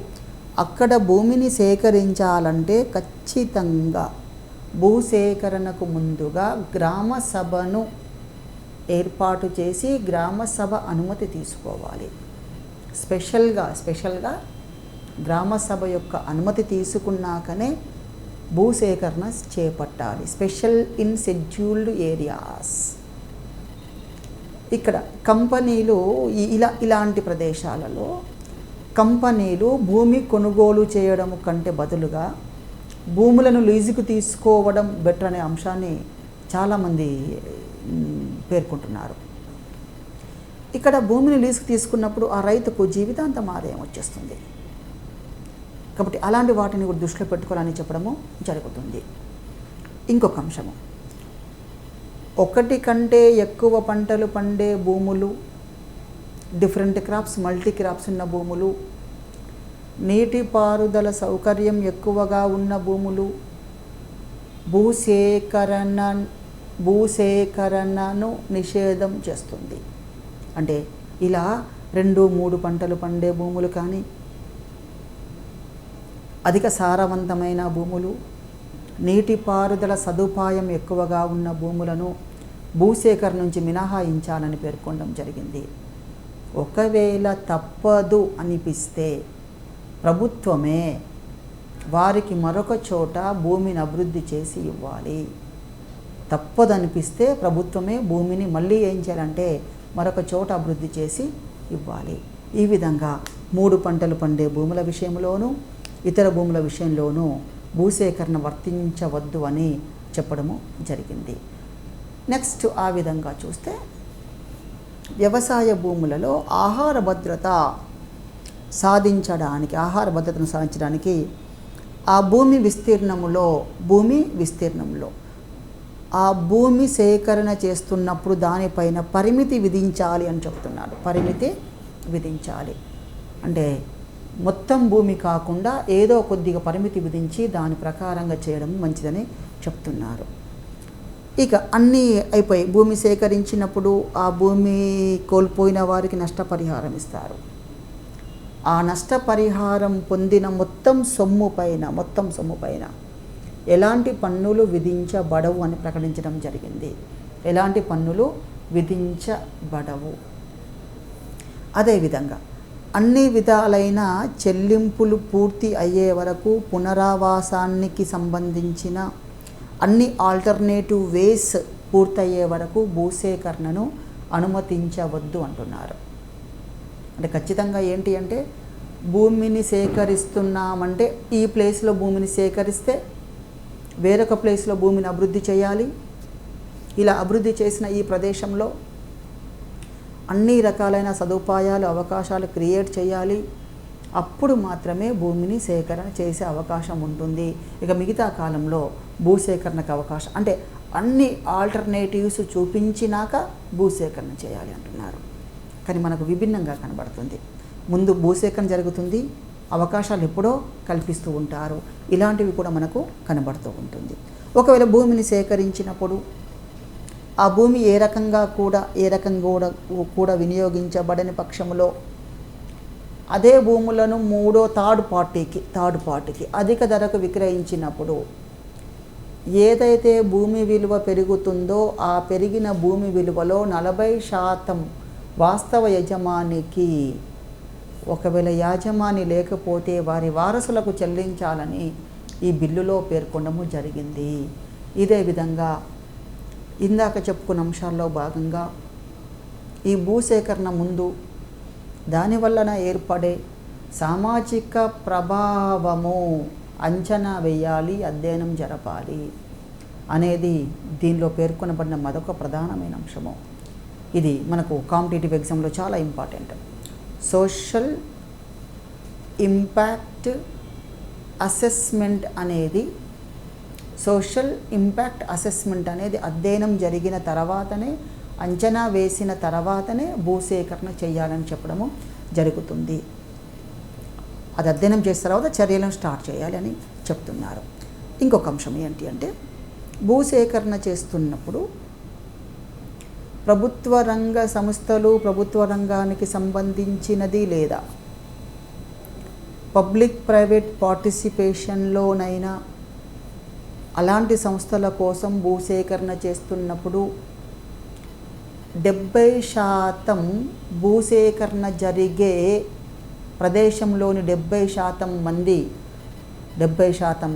అక్కడ భూమిని సేకరించాలంటే ఖచ్చితంగా భూసేకరణకు ముందుగా గ్రామ సభను ఏర్పాటు చేసి గ్రామ సభ అనుమతి తీసుకోవాలి. స్పెషల్గా గ్రామ సభ యొక్క అనుమతి తీసుకున్నాకనే భూసేకరణ చేపట్టాలి. Special in scheduled areas. ఇక్కడ కంపెనీలు ఇలాంటి ప్రదేశాలలో కంపెనీలు భూమి కొనుగోలు చేయడం కంటే బదులుగా భూములను లీజుకు తీసుకోవడం బెటర్ అనే అంశాన్ని చాలామంది పేర్కొంటున్నారు. ఇక్కడ భూమిని లీజుకు తీసుకున్నప్పుడు ఆ రైతుకు జీవితాంతం ఆదాయం వచ్చేస్తుంది. కాబట్టి అలాంటి వాటిని కూడా దృష్టిలో పెట్టుకోవాలని చెప్పడము జరుగుతుంది. ఇంకొక అంశము, ఒకటి కంటే ఎక్కువ పంటలు పండే భూములు, డిఫరెంట్ క్రాప్స్, మల్టీ క్రాప్స్ ఉన్న భూములు, నీటిపారుదల సౌకర్యం ఎక్కువగా ఉన్న భూములు, భూసేకరణను నిషేధం చేస్తుంది. అంటే ఇలా 2-3 పంటలు పండే భూములు కానీ, అధిక సారవంతమైన భూములు, నీటిపారుదల సదుపాయం ఎక్కువగా ఉన్న భూములను భూసేకరణ నుంచి మినహాయించాలని పేర్కొనడం జరిగింది. ఒకవేళ తప్పదు అనిపిస్తే ప్రభుత్వమే వారికి మరొక చోట భూమిని అభివృద్ధి చేసి ఇవ్వాలి. తప్పదనిపిస్తే ప్రభుత్వమే భూమిని మళ్ళీ ఏం చేయాలంటే మరొక చోట అభివృద్ధి చేసి ఇవ్వాలి. ఈ విధంగా 3 పంటలు పండే భూముల విషయంలోనూ ఇతర భూముల విషయంలోనూ భూసేకరణ వర్తించవద్దు అని చెప్పడము జరిగింది. నెక్స్ట్ ఆ విధంగా చూస్తే వ్యవసాయ భూములలో ఆహార భద్రతను సాధించడానికి ఆ భూమి విస్తీర్ణంలో ఆ భూమి సేకరణ చేస్తున్నప్పుడు దానిపైన పరిమితి విధించాలి అని చెప్తున్నాడు. పరిమితి విధించాలి అంటే మొత్తం భూమి కాకుండా ఏదో కొద్దిగా పరిమితి విధించి దాని ప్రకారంగా చేయడం మంచిదని చెప్తున్నారు. ఇక అన్నీ అయిపోయి భూమి సేకరించినప్పుడు ఆ భూమి కోల్పోయిన వారికి నష్టపరిహారం ఇస్తారు. ఆ నష్టపరిహారం పొందిన మొత్తం సొమ్ము పైన ఎలాంటి పన్నులు విధించబడవు అని ప్రకటించడం జరిగింది. ఎలాంటి పన్నులు విధించబడవు. అదేవిధంగా అన్ని విధాలైన చెల్లింపులు పూర్తి అయ్యే వరకు పునరావాసానికి సంబంధించిన అన్ని ఆల్టర్నేటివ్ వేస్ పూర్తయ్యే వరకు భూసేకరణను అనుమతించవద్దు అంటున్నారు. అంటే ఖచ్చితంగా ఏంటి అంటే భూమిని సేకరిస్తున్నామంటే ఈ ప్లేస్లో భూమిని సేకరిస్తే వేరొక ప్లేస్లో భూమిని అభివృద్ధి చేయాలి. ఇలా అభివృద్ధి చేసిన ఈ ప్రదేశంలో అన్ని రకాలైన సదుపాయాలు అవకాశాలు క్రియేట్ చేయాలి. అప్పుడు మాత్రమే భూమిని సేకరణ చేసే అవకాశం ఉంటుంది. ఇక మిగతా కాలంలో భూసేకరణకు అవకాశం అంటే అన్ని ఆల్టర్నేటివ్స్ చూపించినాక భూసేకరణ చేయాలి అంటున్నారు. కానీ మనకు విభిన్నంగా కనబడుతుంది. ముందు భూసేకరణ జరుగుతుంది, అవకాశాలు ఎప్పుడో కల్పిస్తూ ఉంటారు. ఇలాంటివి కూడా మనకు కనబడుతూ ఉంటుంది. ఒకవేళ భూమిని సేకరించినప్పుడు ఆ భూమి ఏ రకంగా కూడా వినియోగించబడని పక్షంలో అదే భూములను థర్డ్ పార్టీకి అధిక ధరకు విక్రయించినప్పుడు ఏదైతే భూమి విలువ పెరుగుతుందో ఆ పెరిగిన భూమి విలువలో 40% వాస్తవ యజమానికి, ఒకవేళ యాజమాని లేకపోతే వారి వారసులకు చెల్లించాలని ఈ బిల్లులో పేర్కొనడము జరిగింది. ఇదే విధంగా ఇందాక చెప్పుకున్న అంశాల్లో భాగంగా ఈ భూసేకరణ ముందు దానివలన ఏర్పడే సామాజిక ప్రభావము అంచనా వేయాలి, అధ్యయనం జరపాలి అనేది దీనిలో పేర్కొనబడిన మరొక ప్రధానమైన అంశము. ఇది మనకు కాంపిటేటివ్ ఎగ్జామ్లో చాలా ఇంపార్టెంట్. సోషల్ ఇంపాక్ట్ అసెస్మెంట్ అనేది అధ్యయనం జరిగిన తర్వాతనే, అంచనా వేసిన తర్వాతనే భూసేకరణ చేయాలని చెప్పడము జరుగుతుంది. అది అధ్యయనం చేసిన తర్వాత చర్యలను స్టార్ట్ చేయాలి అని చెప్తున్నారు. ఇంకొక అంశం ఏంటి అంటే భూసేకరణ చేస్తున్నప్పుడు ప్రభుత్వ రంగ సంస్థలు, ప్రభుత్వ రంగానికి సంబంధించినది లేదా పబ్లిక్ ప్రైవేట్ పార్టిసిపేషన్లోనైనా అలాంటి సంస్థల కోసం భూసేకరణ చేస్తున్నప్పుడు 70% భూసేకరణ జరిగే ప్రదేశంలోని 70%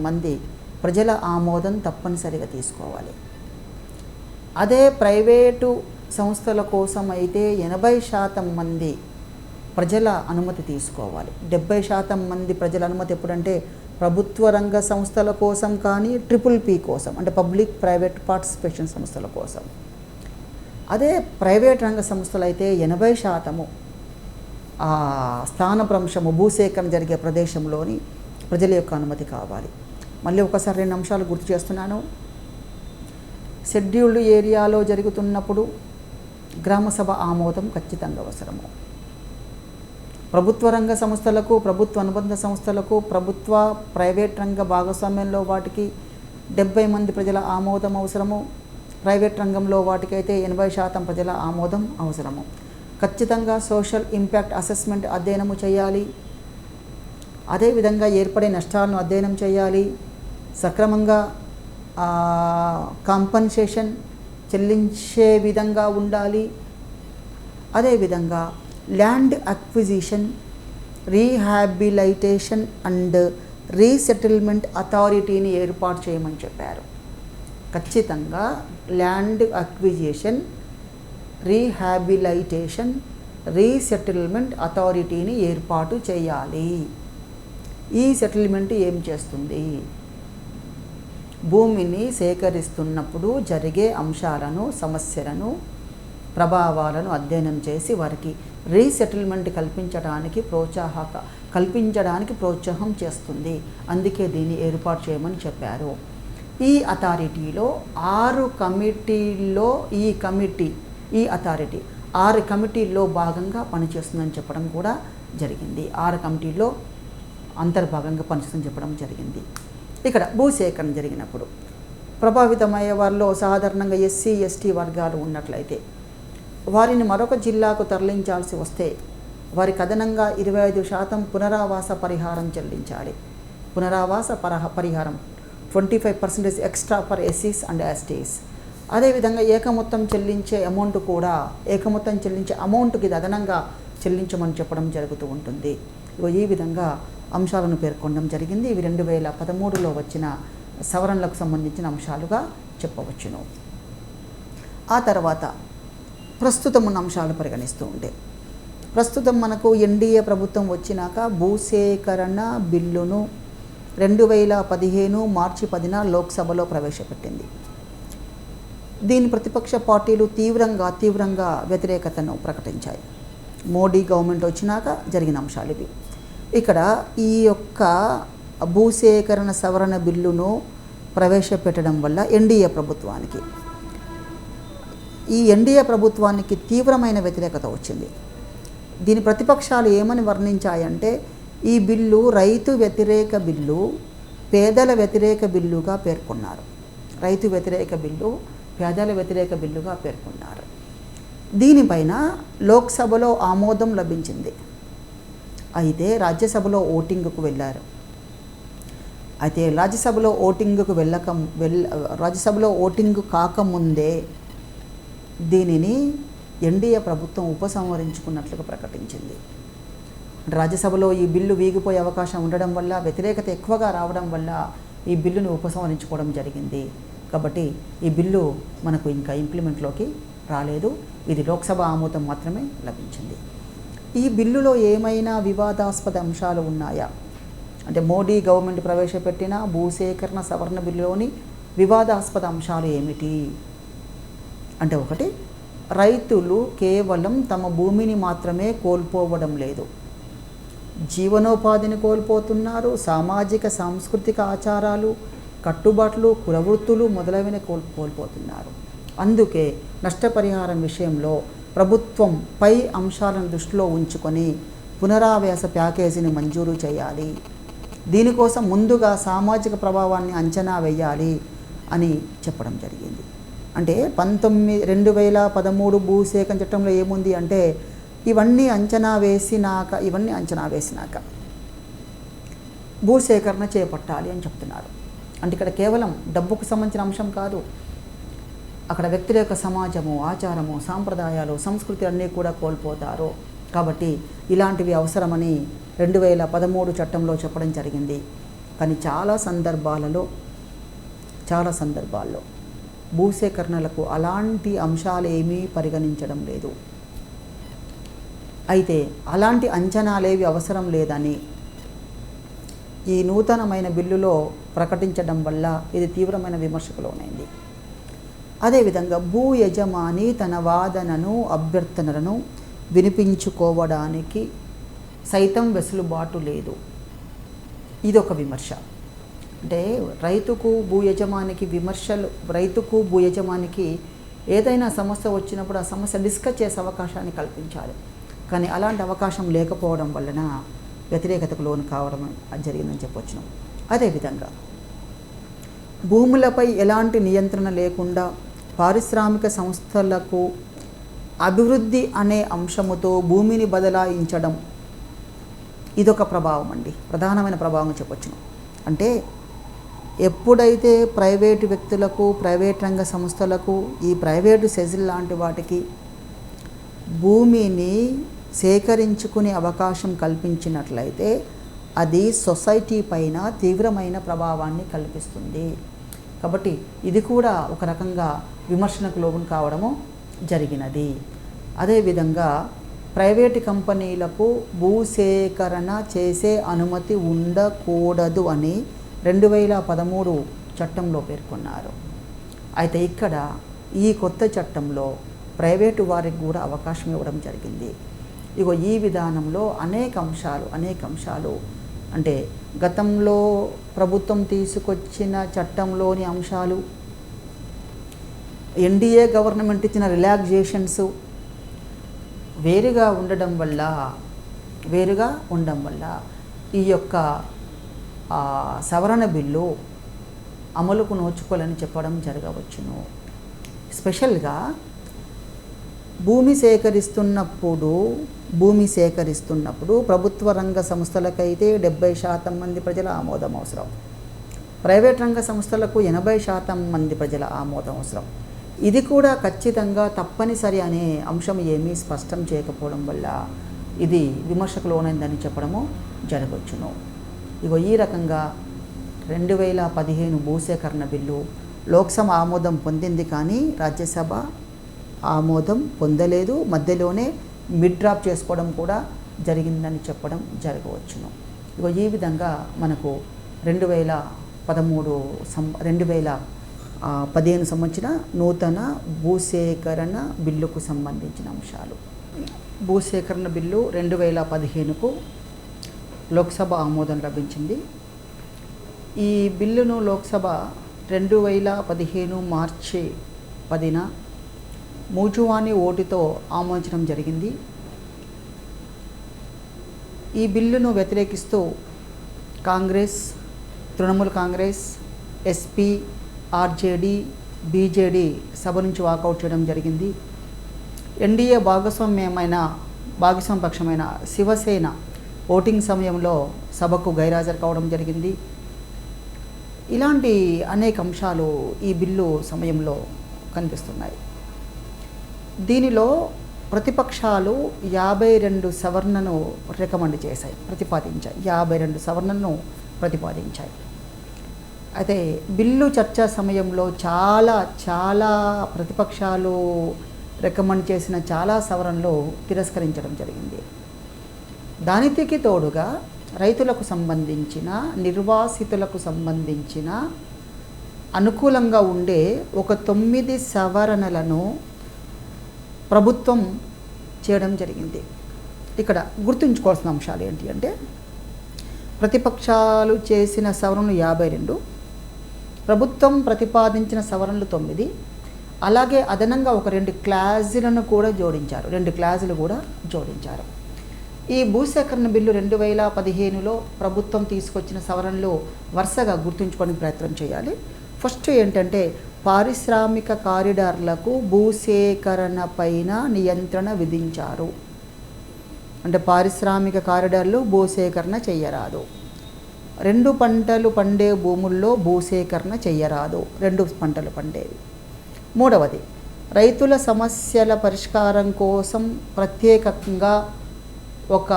మంది ప్రజల ఆమోదం తప్పనిసరిగా తీసుకోవాలి. అదే ప్రైవేటు సంస్థల కోసం అయితే 80% మంది ప్రజల అనుమతి తీసుకోవాలి. 70% మంది ప్రజల అనుమతి ఎప్పుడంటే ప్రభుత్వ రంగ సంస్థల కోసం కానీ PPP కోసం అంటే పబ్లిక్ ప్రైవేట్ పార్టిసిపేషన్ సంస్థల కోసం. అదే ప్రైవేట్ రంగ సంస్థలు అయితే 80% ఆ స్థానభ్రంశము భూసేకరణ జరిగే ప్రదేశంలోని ప్రజల యొక్క అనుమతి కావాలి. మళ్ళీ ఒకసారి 2 అంశాలు గుర్తు చేస్తున్నాను. షెడ్యూల్డ్ ఏరియాలో జరుగుతున్నప్పుడు గ్రామసభ ఆమోదం ఖచ్చితంగా అవసరము. ప్రభుత్వ రంగ సంస్థలకు, ప్రభుత్వ అనుబంధ సంస్థలకు, ప్రభుత్వ ప్రైవేట్ రంగ భాగస్వామ్యంలో వాటికి 70 మంది ప్రజల ఆమోదం అవసరము. ప్రైవేట్ రంగంలో వాటికైతే 80% ప్రజల ఆమోదం అవసరము. ఖచ్చితంగా సోషల్ ఇంపాక్ట్ అసెస్మెంట్ అధ్యయనము చేయాలి. అదేవిధంగా ఏర్పడే నష్టాలను అధ్యయనం చేయాలి. సక్రమంగా కాంపన్సేషన్ చెల్లించే విధంగా ఉండాలి. అదేవిధంగా land acquisition, rehabilitation and resettlement అథారిటీని ఏర్పాటు చేయమని చెప్పారు. ఖచ్చితంగా ల్యాండ్ అక్విజిషన్, రీహాబిలైటేషన్ రీసెటిల్మెంట్ అథారిటీని ఏర్పాటు చేయాలి. ఈ సెటిల్మెంట్ ఏం చేస్తుంది? భూమిని సేకరిస్తున్నప్పుడు జరిగే అంశాలను, సమస్యలను, ప్రభావాలను అధ్యయనం చేసి వారికి రీసెటిల్మెంట్ కల్పించడానికి ప్రోత్సాహం చేస్తుంది. అందుకే దీన్ని ఏర్పాటు చేయమని చెప్పారు. ఈ అథారిటీలో 6 కమిటీల్లో ఈ అథారిటీ 6 కమిటీల్లో భాగంగా పనిచేస్తుందని చెప్పడం కూడా జరిగింది. 6 కమిటీల్లో అంతర్భాగంగా పనిచేస్తుందని చెప్పడం జరిగింది. ఇక్కడ భూసేకరణ జరిగినప్పుడు ప్రభావితమయ్యే వారిలో సాధారణంగా ఎస్సీ, ఎస్టీ వర్గాలు ఉన్నట్లయితే వారిని మరొక జిల్లాకు తరలించాల్సి వస్తే వారికి అదనంగా 25% పునరావాస పరిహారం చెల్లించాలి. పునరావాస పరిహారం 25% ఎక్స్ట్రా ఫర్ ఎస్సీస్ అండ్ ఎస్టీస్. అదేవిధంగా ఏకమొత్తం చెల్లించే అమౌంట్కి ఇది అదనంగా చెల్లించమని చెప్పడం జరుగుతూ ఉంటుంది. ఈ విధంగా అంశాలను పేర్కొనడం జరిగింది. ఇవి 2013లో వచ్చిన సవరణలకు సంబంధించిన అంశాలుగా చెప్పవచ్చును. ఆ తర్వాత ప్రస్తుతం ఉన్న అంశాలు పరిగణిస్తూ ఉంటే, ప్రస్తుతం మనకు ఎన్డీఏ ప్రభుత్వం వచ్చినాక భూసేకరణ బిల్లును 2015 మార్చి 10న లోక్సభలో ప్రవేశపెట్టింది. దీని ప్రతిపక్ష పార్టీలు తీవ్రంగా వ్యతిరేకతను ప్రకటించాయి. మోడీ గవర్నమెంట్ వచ్చినాక జరిగిన అంశాలు ఇవి. ఇక్కడ ఈ యొక్క భూసేకరణ సవరణ బిల్లును ప్రవేశపెట్టడం వల్ల ఎన్డీఏ ప్రభుత్వానికి తీవ్రమైన వ్యతిరేకత వచ్చింది. దీని ప్రతిపక్షాలు ఏమని వర్ణించాయంటే, ఈ బిల్లు రైతు వ్యతిరేక బిల్లు, పేదల వ్యతిరేక బిల్లుగా పేర్కొన్నారు. రైతు వ్యతిరేక బిల్లు, పేదల వ్యతిరేక బిల్లుగా పేర్కొన్నారు. దీనిపైన లోక్సభలో ఆమోదం లభించింది. అయితే రాజ్యసభలో ఓటింగ్కు వెళ్ళారు. అయితే రాజ్యసభలో ఓటింగ్ కాకముందే దీనిని ఎన్డీఏ ప్రభుత్వం ఉపసంహరించుకున్నట్లుగా ప్రకటించింది. రాజ్యసభలో ఈ బిల్లు వీగిపోయే అవకాశం ఉండడం వల్ల, వ్యతిరేకత ఎక్కువగా రావడం వల్ల ఈ బిల్లును ఉపసంహరించుకోవడం జరిగింది. కాబట్టి ఈ బిల్లు మనకు ఇంకా ఇంప్లిమెంట్లోకి రాలేదు. ఇది లోక్సభ ఆమోదం మాత్రమే లభించింది. ఈ బిల్లులో ఏమైనా వివాదాస్పద అంశాలు ఉన్నాయా అంటే, మోడీ గవర్నమెంట్ ప్రవేశపెట్టిన భూసేకరణ సవరణ బిల్లులోని వివాదాస్పద అంశాలు ఏమిటి అంటే, ఒకటి, రైతులు కేవలం తమ భూమిని మాత్రమే కోల్పోవడం లేదు, జీవనోపాధిని కోల్పోతున్నారు. సామాజిక సాంస్కృతిక ఆచారాలు, కట్టుబాట్లు, కులవృత్తులు మొదలైనవి కోల్పోతున్నారు. అందుకే నష్టపరిహారం విషయంలో ప్రభుత్వం పై అంశాలను దృష్టిలో ఉంచుకొని పునరావాస ప్యాకేజీని మంజూరు చేయాలి. దీనికోసం ముందుగా సామాజిక ప్రభావాన్ని అంచనా వేయాలి అని చెప్పడం జరిగింది. అంటే 2013 భూసేకరణ చట్టంలో ఏముంది అంటే, ఇవన్నీ అంచనా వేసినాక భూసేకరణ చేపట్టాలి అని చెప్తున్నారు. అంటే ఇక్కడ కేవలం డబ్బుకు సంబంధించిన అంశం కాదు, అక్కడ వ్యక్తుల యొక్క సమాజము, ఆచారము, సాంప్రదాయాలు, సంస్కృతి అన్నీ కూడా కోల్పోతారు. కాబట్టి ఇలాంటివి అవసరమని 2013 చట్టంలో చెప్పడం జరిగింది. కానీ చాలా సందర్భాల్లో భూసేకరణలకు అలాంటి అంశాలు ఏమీ పరిగణించడం లేదు. అయితే అలాంటి అంచనాలేవి అవసరం లేదని ఈ నూతనమైన బిల్లులో ప్రకటించడం వల్ల ఇది తీవ్రమైన విమర్శకు లోనైంది. అదేవిధంగా భూ యజమాని తన వాదనను, అభ్యర్థనలను వినిపించుకోవడానికి సైతం వెసులుబాటు లేదు. ఇదొక విమర్శ. అంటే రైతుకు భూ యజమానికి ఏదైనా సమస్య వచ్చినప్పుడు ఆ సమస్య డిస్కస్ చేసే అవకాశాన్ని కల్పించాలి. కానీ అలాంటి అవకాశం లేకపోవడం వలన వ్యతిరేకతకు లోను కావడం జరిగిందని చెప్పొచ్చును. అదేవిధంగా భూములపై ఎలాంటి నియంత్రణ లేకుండా పారిశ్రామిక సంస్థలకు అభివృద్ధి అనే అంశముతో భూమిని బదలాయించడం, ఇదొక ప్రభావం అండి, ప్రధానమైన ప్రభావం చెప్పొచ్చును. అంటే ఎప్పుడైతే ప్రైవేటు వ్యక్తులకు, ప్రైవేట్ రంగ సంస్థలకు, ఈ ప్రైవేటు సెజిల్ లాంటి వాటికి భూమిని సేకరించుకునే అవకాశం కల్పించినట్లయితే అది సొసైటీ పైన తీవ్రమైన ప్రభావాన్ని కల్పిస్తుంది. కాబట్టి ఇది కూడా ఒక రకంగా విమర్శనకు లోను కావడము జరిగినది. అదేవిధంగా ప్రైవేటు కంపెనీలకు భూసేకరణ చేసే అనుమతి ఉండకూడదు అని 2013 చట్టంలో పేర్కొన్నారు. అయితే ఇక్కడ ఈ కొత్త చట్టంలో ప్రైవేటు వారికి కూడా అవకాశం ఇవ్వడం జరిగింది. ఇగో ఈ విధానంలో అనేక అంశాలు అంటే గతంలో ప్రభుత్వం తీసుకొచ్చిన చట్టంలోని అంశాలు, ఎన్డీఏ గవర్నమెంట్ ఇచ్చిన రిలాక్సేషన్స్ వేరుగా ఉండడం వల్ల ఈ యొక్క సవరణ బిల్లు అమలుకు నోచుకోవాలని చెప్పడం జరగవచ్చును. స్పెషల్గా భూమి సేకరిస్తున్నప్పుడు ప్రభుత్వ రంగ సంస్థలకైతే 70% మంది ప్రజల ఆమోదం అవసరం, ప్రైవేట్ రంగ సంస్థలకు 80% మంది ప్రజల ఆమోదం అవసరం. ఇది కూడా ఖచ్చితంగా తప్పనిసరి అనే అంశం ఏమీ స్పష్టం చేయకపోవడం వల్ల ఇది విమర్శకు లోనైందని చెప్పడము జరగవచ్చును. ఇగో ఈ రకంగా 2015 భూసేకరణ బిల్లు లోక్సభ ఆమోదం పొందింది, కానీ రాజ్యసభ ఆమోదం పొందలేదు. మధ్యలోనే మిడ్ డ్రాప్ చేసుకోవడం కూడా జరిగిందని చెప్పడం జరగవచ్చును. ఇగో ఈ విధంగా మనకు 2015 సంబంధించిన నూతన భూసేకరణ బిల్లుకు సంబంధించిన అంశాలు. భూసేకరణ బిల్లు 2015కు లోక్సభ ఆమోదం లభించింది. ఈ బిల్లును లోక్సభ 2015 మార్చి 10న మూజువాని ఓటుతో ఆమోదించడం జరిగింది. ఈ బిల్లును వ్యతిరేకిస్తూ Congress, Trinamool Congress, SP, RJD, BJD సభ నుంచి వాకౌట్ చేయడం జరిగింది. ఎన్డీఏ భాగస్వామ్య పక్షమైన శివసేన ఓటింగ్ సమయంలో సభకు గైర్హాజరు కావడం జరిగింది. ఇలాంటి అనేక అంశాలు ఈ బిల్లు సమయంలో కనిపిస్తున్నాయి. దీనిలో ప్రతిపక్షాలు 52 సవరణను ప్రతిపాదించాయి. అయితే బిల్లు చర్చా సమయంలో చాలా ప్రతిపక్షాలు రికమెండ్ చేసిన చాలా సవరణలు తిరస్కరించడం జరిగింది. దానికి తోడుగా రైతులకు సంబంధించిన, నిర్వాసితులకు సంబంధించిన అనుకూలంగా ఉండే ఒక 9 సవరణలను ప్రభుత్వం చేయడం జరిగింది. ఇక్కడ గుర్తుంచుకోవాల్సిన అంశాలు ఏంటి అంటే, ప్రతిపక్షాలు చేసిన సవరణలు 52, ప్రభుత్వం ప్రతిపాదించిన సవరణలు 9, అలాగే అదనంగా ఒక 2 క్లాజులను కూడా జోడించారు. ఈ భూసేకరణ బిల్లు 2015లో ప్రభుత్వం తీసుకొచ్చిన సవరణలు వరుసగా గుర్తుంచుకోవడానికి ప్రయత్నం చేయాలి. ఫస్ట్ ఏంటంటే, పారిశ్రామిక కారిడార్లకు భూసేకరణ పైన నియంత్రణ విధించారు. అంటే పారిశ్రామిక కారిడార్లు భూసేకరణ చెయ్యరాదు. 2 పంటలు పండే భూముల్లో భూసేకరణ చెయ్యరాదు, 2 పంటలు పండేవి. మూడవది, రైతుల సమస్యల పరిష్కారం కోసం ప్రత్యేకంగా ఒక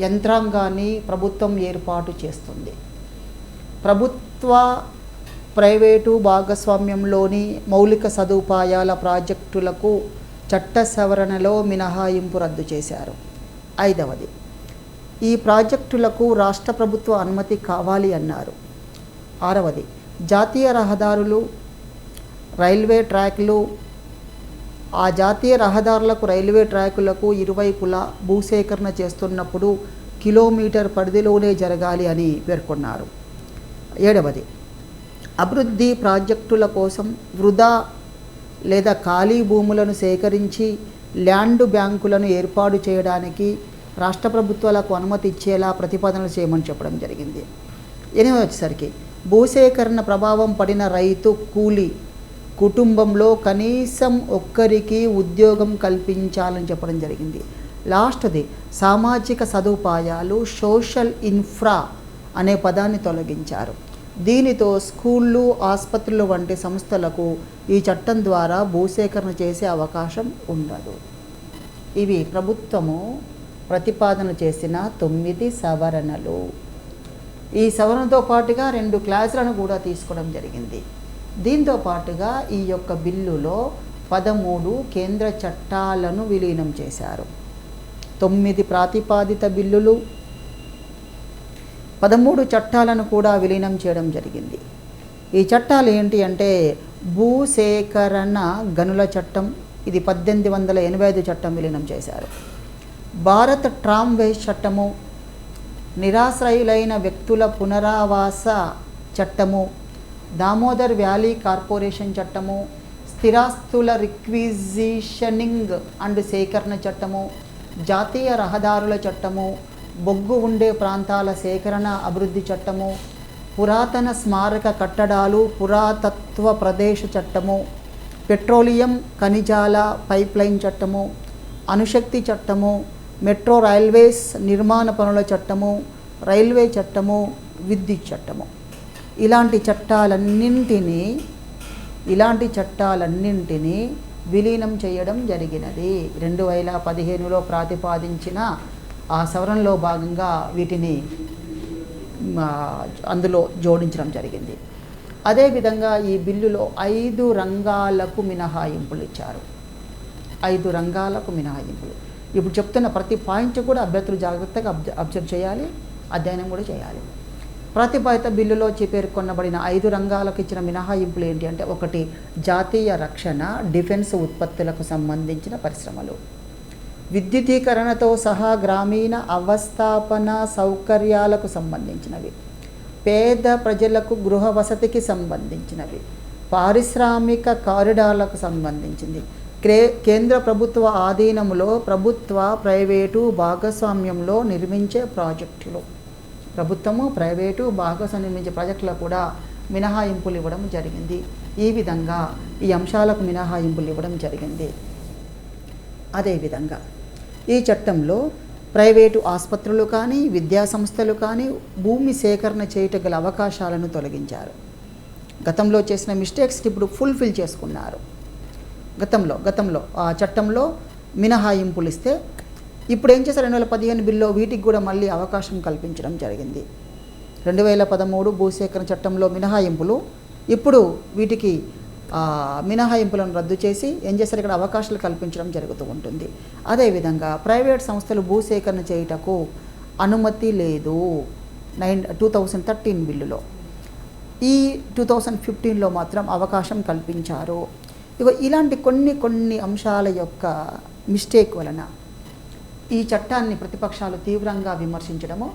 యంత్రాంగాన్ని ప్రభుత్వం ఏర్పాటు చేస్తుంది. ప్రభుత్వ ప్రైవేటు భాగస్వామ్యంలోని మౌలిక సదుపాయాల ప్రాజెక్టులకు చట్ట సవరణలో మినహాయింపు రద్దు చేశారు. 5వది, ఈ ప్రాజెక్టులకు రాష్ట్ర ప్రభుత్వ అనుమతి కావాలి అన్నారు. 6వది, జాతీయ రహదారులు, రైల్వే ట్రాక్లు, ఆ జాతీయ రహదారులకు, రైల్వే ట్రాకులకు ఇరువైపులా భూసేకరణ చేస్తున్నప్పుడు కిలోమీటర్ పరిధిలోనే జరగాలి అని పేర్కొన్నారు. 7వది, అభివృద్ధి ప్రాజెక్టుల కోసం వృధా లేదా ఖాళీ భూములను సేకరించి ల్యాండ్ బ్యాంకులను ఏర్పాటు చేయడానికి రాష్ట్ర ప్రభుత్వాలకు అనుమతి ఇచ్చేలా ప్రతిపాదనలు చేయమని చెప్పడం జరిగింది. 8వది వచ్చేసరికి, భూసేకరణ ప్రభావం పడిన రైతు కూలీ కుటుంబంలో కనీసం ఒక్కరికి ఉద్యోగం కల్పించాలని చెప్పడం జరిగింది. లాస్ట్ది, సామాజిక సదుపాయాలు, సోషల్ ఇన్ఫ్రా అనే పదాన్ని తొలగించారు. దీనితో స్కూళ్ళు, ఆసుపత్రులు వంటి సంస్థలకు ఈ చట్టం ద్వారా భూసేకరణ చేసే అవకాశం ఉండదు. ఇవి ప్రభుత్వము ప్రతిపాదన చేసిన 9 సవరణలు. ఈ సవరణతో పాటుగా 2 క్లాజులను కూడా తీసుకోవడం జరిగింది. దీంతో పాటుగా ఈ యొక్క బిల్లులో 13 కేంద్ర చట్టాలను విలీనం చేశారు. 9 ప్రతిపాదిత బిల్లులు, 13 చట్టాలను కూడా విలీనం చేయడం జరిగింది. ఈ చట్టాలు ఏంటి అంటే భూసేకరణ గనుల చట్టం, ఇది 1885 చట్టం విలీనం చేశారు. భారత ట్రామ్వేస్ చట్టము, నిరాశ్రయులైన వ్యక్తుల పునరావాస చట్టము, దామోదర్ వ్యాలీ కార్పొరేషన్ చట్టము, స్థిరాస్తుల రిక్విజిషనింగ్ అండ్ సేకరణ చట్టము, జాతీయ రహదారుల చట్టము, బొగ్గు ఉండే ప్రాంతాల సేకరణ అభివృద్ధి చట్టము, పురాతన స్మారక కట్టడాలు పురాతత్వ ప్రదేశ చట్టము, పెట్రోలియం ఖనిజాల పైప్లైన్ చట్టము, అణుశక్తి చట్టము, మెట్రో రైల్వేస్ నిర్మాణ పనుల చట్టము, రైల్వే చట్టము, విద్యుత్ చట్టము. ఇలాంటి చట్టాలన్నింటినీ విలీనం చేయడం జరిగినది. 2015లో ప్రతిపాదించిన ఆ సవరణలో భాగంగా వీటిని అందులో జోడించడం జరిగింది. అదేవిధంగా ఈ బిల్లులో 5 రంగాలకు మినహాయింపులు ఇచ్చారు. 5 రంగాలకు మినహాయింపులు. ఇప్పుడు చెప్తున్న ప్రతి పాయింట్ కూడా అభ్యర్థులు జాగ్రత్తగా అబ్జర్వ్ చేయాలి, అధ్యయనం కూడా చేయాలి. ప్రతిపాదిత బిల్లులో పేర్కొనబడిన 5 రంగాలకు ఇచ్చిన మినహాయింపులు ఏంటి అంటే, 1 జాతీయ రక్షణ డిఫెన్స్ ఉత్పత్తులకు సంబంధించిన పరిశ్రమలు, విద్యుదీకరణతో సహా గ్రామీణ అవస్థాపన సౌకర్యాలకు సంబంధించినవి, పేద ప్రజలకు గృహ వసతికి సంబంధించినవి, పారిశ్రామిక కారిడార్లకు సంబంధించింది, కేంద్ర ప్రభుత్వ ఆధీనంలో ప్రభుత్వ ప్రైవేటు భాగస్వామ్యంలో నిర్మించే ప్రాజెక్టులు, ప్రభుత్వము ప్రైవేటు భాగస్వామ్యం నిర్మించే ప్రాజెక్టులకు కూడా మినహాయింపులు ఇవ్వడం జరిగింది. ఈ విధంగా ఈ అంశాలకు మినహాయింపులు ఇవ్వడం జరిగింది. అదేవిధంగా ఈ చట్టంలో ప్రైవేటు ఆసుపత్రులు కానీ విద్యా సంస్థలు కానీ భూమి సేకరణ చేయట గల అవకాశాలను తొలగించారు. గతంలో చేసిన మిస్టేక్స్కి ఇప్పుడు ఫుల్ఫిల్ చేసుకున్నారు. గతంలో ఆ చట్టంలో మినహాయింపులు ఇస్తే ఇప్పుడు ఏం చేశారు, 2015 బిల్లో వీటికి కూడా మళ్ళీ అవకాశం కల్పించడం జరిగింది. 2013 భూసేకరణ చట్టంలో మినహాయింపులు, ఇప్పుడు వీటికి మినహాయింపులను రద్దు చేసి ఏం చేశారు, ఇక్కడ అవకాశాలు కల్పించడం జరుగుతూ ఉంటుంది. అదేవిధంగా ప్రైవేట్ సంస్థలు భూసేకరణ చేయుటకు అనుమతి లేదు 2013 బిల్లులో. ఈ 2015లో మాత్రం అవకాశం కల్పించారు. ఇలాంటి కొన్ని అంశాల యొక్క మిస్టేక్ వలన ఈ చట్టాన్ని ప్రతిపక్షాలు తీవ్రంగా విమర్శించడము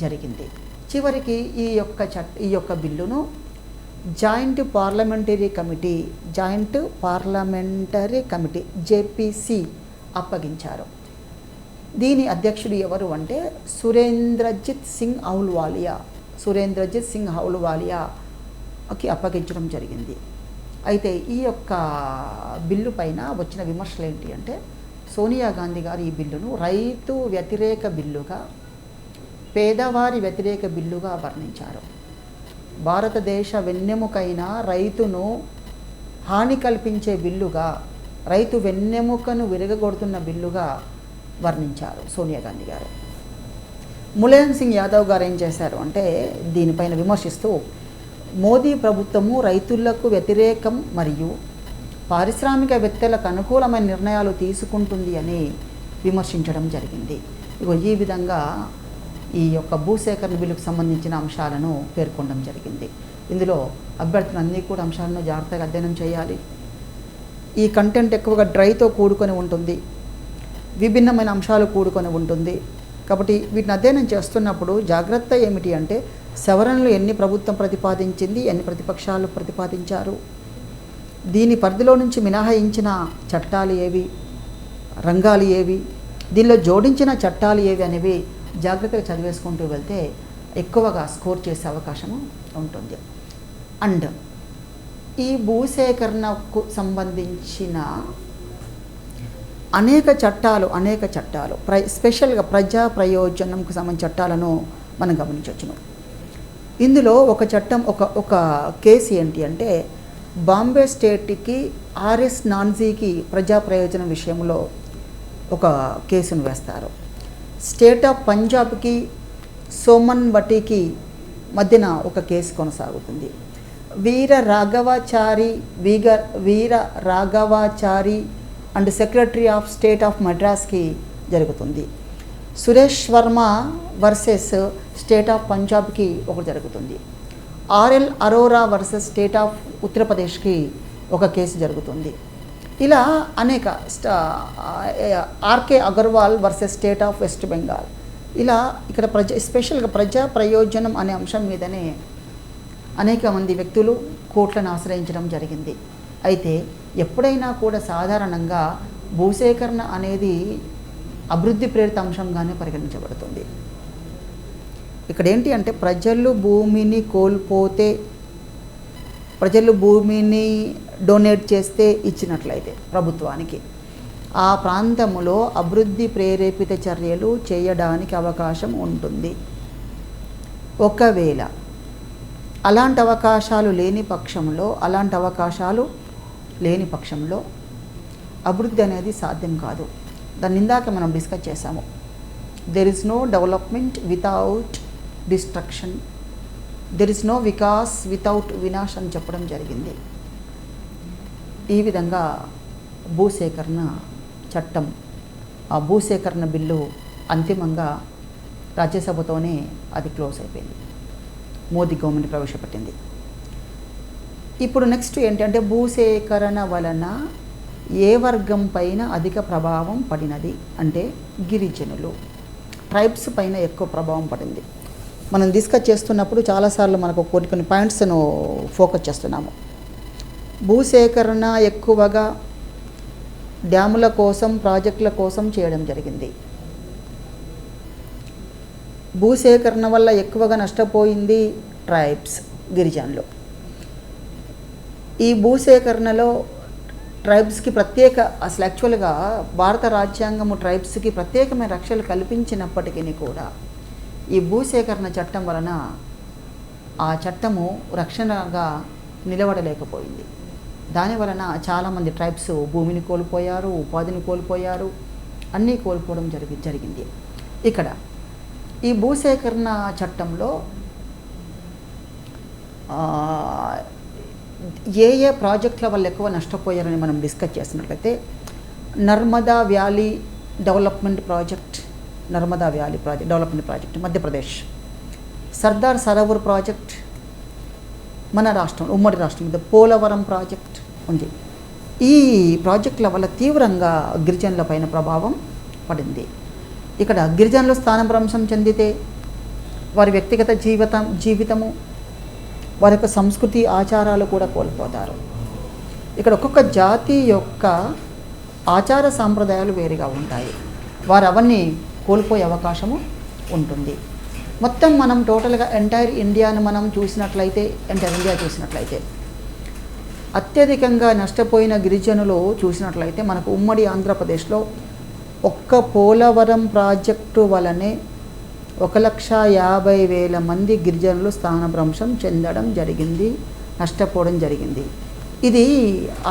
జరిగింది. చివరికి ఈ యొక్క బిల్లును జాయింట్ పార్లమెంటరీ కమిటీ జేపీసీ అప్పగించారు. దీని అధ్యక్షుడు ఎవరు అంటే సురేంద్రజిత్ సింగ్ అహ్లూవాలియాకి అప్పగించడం జరిగింది. అయితే ఈ యొక్క బిల్లు పైన వచ్చిన విమర్శలు ఏంటి అంటే, సోనియా గాంధీ గారు ఈ బిల్లును రైతు వ్యతిరేక బిల్లుగా, పేదవారి వ్యతిరేక బిల్లుగా వర్ణించారు. భారతదేశ వెన్నెముకైన రైతును హాని కల్పించే బిల్లుగా, రైతు వెన్నెముకను విరగగొడుతున్న బిల్లుగా వర్ణించారు సోనియా గాంధీ గారు. ములాయం సింగ్ యాదవ్ గారు ఏం చేశారు అంటే, దీనిపైన విమర్శిస్తూ మోదీ ప్రభుత్వము రైతులకు వ్యతిరేకం మరియు పారిశ్రామికవేత్తలకు అనుకూలమైన నిర్ణయాలు తీసుకుంటుంది అని విమర్శించడం జరిగింది. ఈ విధంగా ఈ యొక్క భూసేకరణ బిల్లుకు సంబంధించిన అంశాలను పేర్కొనడం జరిగింది. ఇందులో అభ్యర్థులు అన్నీ కూడా అంశాలను జాగ్రత్తగా అధ్యయనం చేయాలి. ఈ కంటెంట్ ఎక్కువగా డ్రైతో కూడుకొని ఉంటుంది, విభిన్నమైన అంశాలు కూడుకొని ఉంటుంది. కాబట్టి వీటిని అధ్యయనం చేస్తున్నప్పుడు జాగ్రత్త ఏమిటి అంటే, సవరణలు ఎన్ని ప్రభుత్వం ప్రతిపాదించింది, ఎన్ని ప్రతిపక్షాలు ప్రతిపాదించారు, దీని పరిధిలో నుంచి మినహాయించిన చట్టాలు ఏవి, రంగాలు ఏవి, దీనిలో జోడించిన చట్టాలు ఏవి అనేవి జాగ్రత్తగా చదివేసుకుంటూ వెళ్తే ఎక్కువగా స్కోర్ చేసే అవకాశము ఉంటుంది. అండ్ ఈ భూసేకరణకు సంబంధించిన అనేక చట్టాలు స్పెషల్గా ప్రజా ప్రయోజనంకు సంబంధించిన చట్టాలను మనం గమనించవచ్చును. ఇందులో ఒక చట్టం, ఒక కేసు ఏంటి అంటే, బాంబే స్టేట్కి ఆర్ఎస్ నాన్జీకి ప్రజా ప్రయోజనం విషయంలో ఒక కేసును వేస్తారు. స్టేట్ ఆఫ్ పంజాబ్కి సోమన్వటికి మధ్యన ఒక కేసు కొనసాగుతుంది. Veera Raghavachari Veera Raghavachari and secretary of state of మద్రాస్కి జరుగుతుంది. Suresh Varma versus state of పంజాబ్కి ఒకటి జరుగుతుంది. R L Arora versus state of ఉత్తరప్రదేశ్కి ఒక కేసు జరుగుతుంది. ఇలా అనేక R K Agarwal versus state of west Bengal, ఇలా ఇక్కడ స్పెషల్గా ప్రజా ప్రయోజనం అనే అంశం మీదనే అనేక మంది వ్యక్తులు కోర్టులను ఆశ్రయించడం జరిగింది. అయితే ఎప్పుడైనా కూడా సాధారణంగా భూసేకరణ అనేది అభివృద్ధి ప్రేరిత అంశంగానే పరిగణించబడుతుంది. ఇక్కడ ఏంటి అంటే ప్రజలు భూమిని కోల్పోతే, ప్రజలు భూమిని డొనేట్ చేస్తే ఇచ్చినట్లయితే ప్రభుత్వానికి ఆ ప్రాంతంలో అభివృద్ధి ప్రేరేపిత చర్యలు చేయడానికి అవకాశం ఉంటుంది. ఒకవేళ అలాంటి అవకాశాలు లేని పక్షంలో అభివృద్ధి అనేది సాధ్యం కాదు. దాన్ని ఇందాక మనం డిస్కస్ చేసాము. There is no development without destruction, there is no vikas without vinash అని చెప్పడం జరిగింది. ఈ విధంగా భూసేకరణ చట్టం, ఆ భూసేకరణ బిల్లు అంతిమంగా రాజ్యసభతోనే అది క్లోజ్ అయిపోయింది. మోదీ గవర్నమెంట్ ప్రవేశపెట్టింది. ఇప్పుడు నెక్స్ట్ ఏంటంటే భూసేకరణ వలన ఏ వర్గం పైన అధిక ప్రభావం పడినది అంటే గిరిజనులు, ట్రైబ్స్ పైన ఎక్కువ ప్రభావం పడింది. మనం డిస్కస్ చేస్తున్నప్పుడు చాలాసార్లు మనకు కొన్ని పాయింట్స్ను ఫోకస్ చేస్తున్నాము. భూసేకరణ ఎక్కువగా డ్యాముల కోసం, ప్రాజెక్టుల కోసం చేయడం జరిగింది. భూసేకరణ వల్ల ఎక్కువగా నష్టపోయింది ట్రైబ్స్, గిరిజనులు. ఈ భూసేకరణలో ట్రైబ్స్కి అసలు యాక్చువల్గా భారత రాజ్యాంగము ట్రైబ్స్కి ప్రత్యేకమైన రక్షణలు కల్పించినప్పటికీ కూడా ఈ భూసేకరణ చట్టం వలన ఆ చట్టము రక్షణగా నిలబడలేకపోయింది. దాని వలన చాలామంది ట్రైబ్స్ భూమిని కోల్పోయారు, ఉపాధిని కోల్పోయారు, అన్నీ కోల్పోవడం జరిగింది. ఇక్కడ ఈ భూసేకరణ చట్టంలో ఏ ప్రాజెక్టుల వల్ల ఎక్కువ నష్టపోయారని మనం డిస్కస్ చేసినట్లయితే Narmada valley development project development project Madhya Pradesh, Sardar Sarovar project మన రాష్ట్రం, ఉమ్మడి రాష్ట్రం మీద పోలవరం ప్రాజెక్ట్ ఉంది. ఈ ప్రాజెక్టుల వల్ల తీవ్రంగా గిరిజనుల పైన ప్రభావం పడింది. ఇక్కడ గిరిజనులు స్థానభ్రంశం చెందితే వారి వ్యక్తిగత జీవితము, వారి యొక్క సంస్కృతి ఆచారాలు కూడా కోల్పోతారు. ఇక్కడ ఒక్కొక్క జాతి యొక్క ఆచార సాంప్రదాయాలు వేరుగా ఉంటాయి. వారు అవన్నీ కోల్పోయే అవకాశము ఉంటుంది. మొత్తం మనం టోటల్గా ఎంటైర్ ఇండియా చూసినట్లయితే అత్యధికంగా నష్టపోయిన గిరిజనులు చూసినట్లయితే మనకు ఉమ్మడి ఆంధ్రప్రదేశ్లో ఒక్క పోలవరం ప్రాజెక్టు వలనే 1,50,000 మంది గిరిజనులు స్థానభ్రంశం చెందడం జరిగింది, నష్టపోవడం జరిగింది. ఇది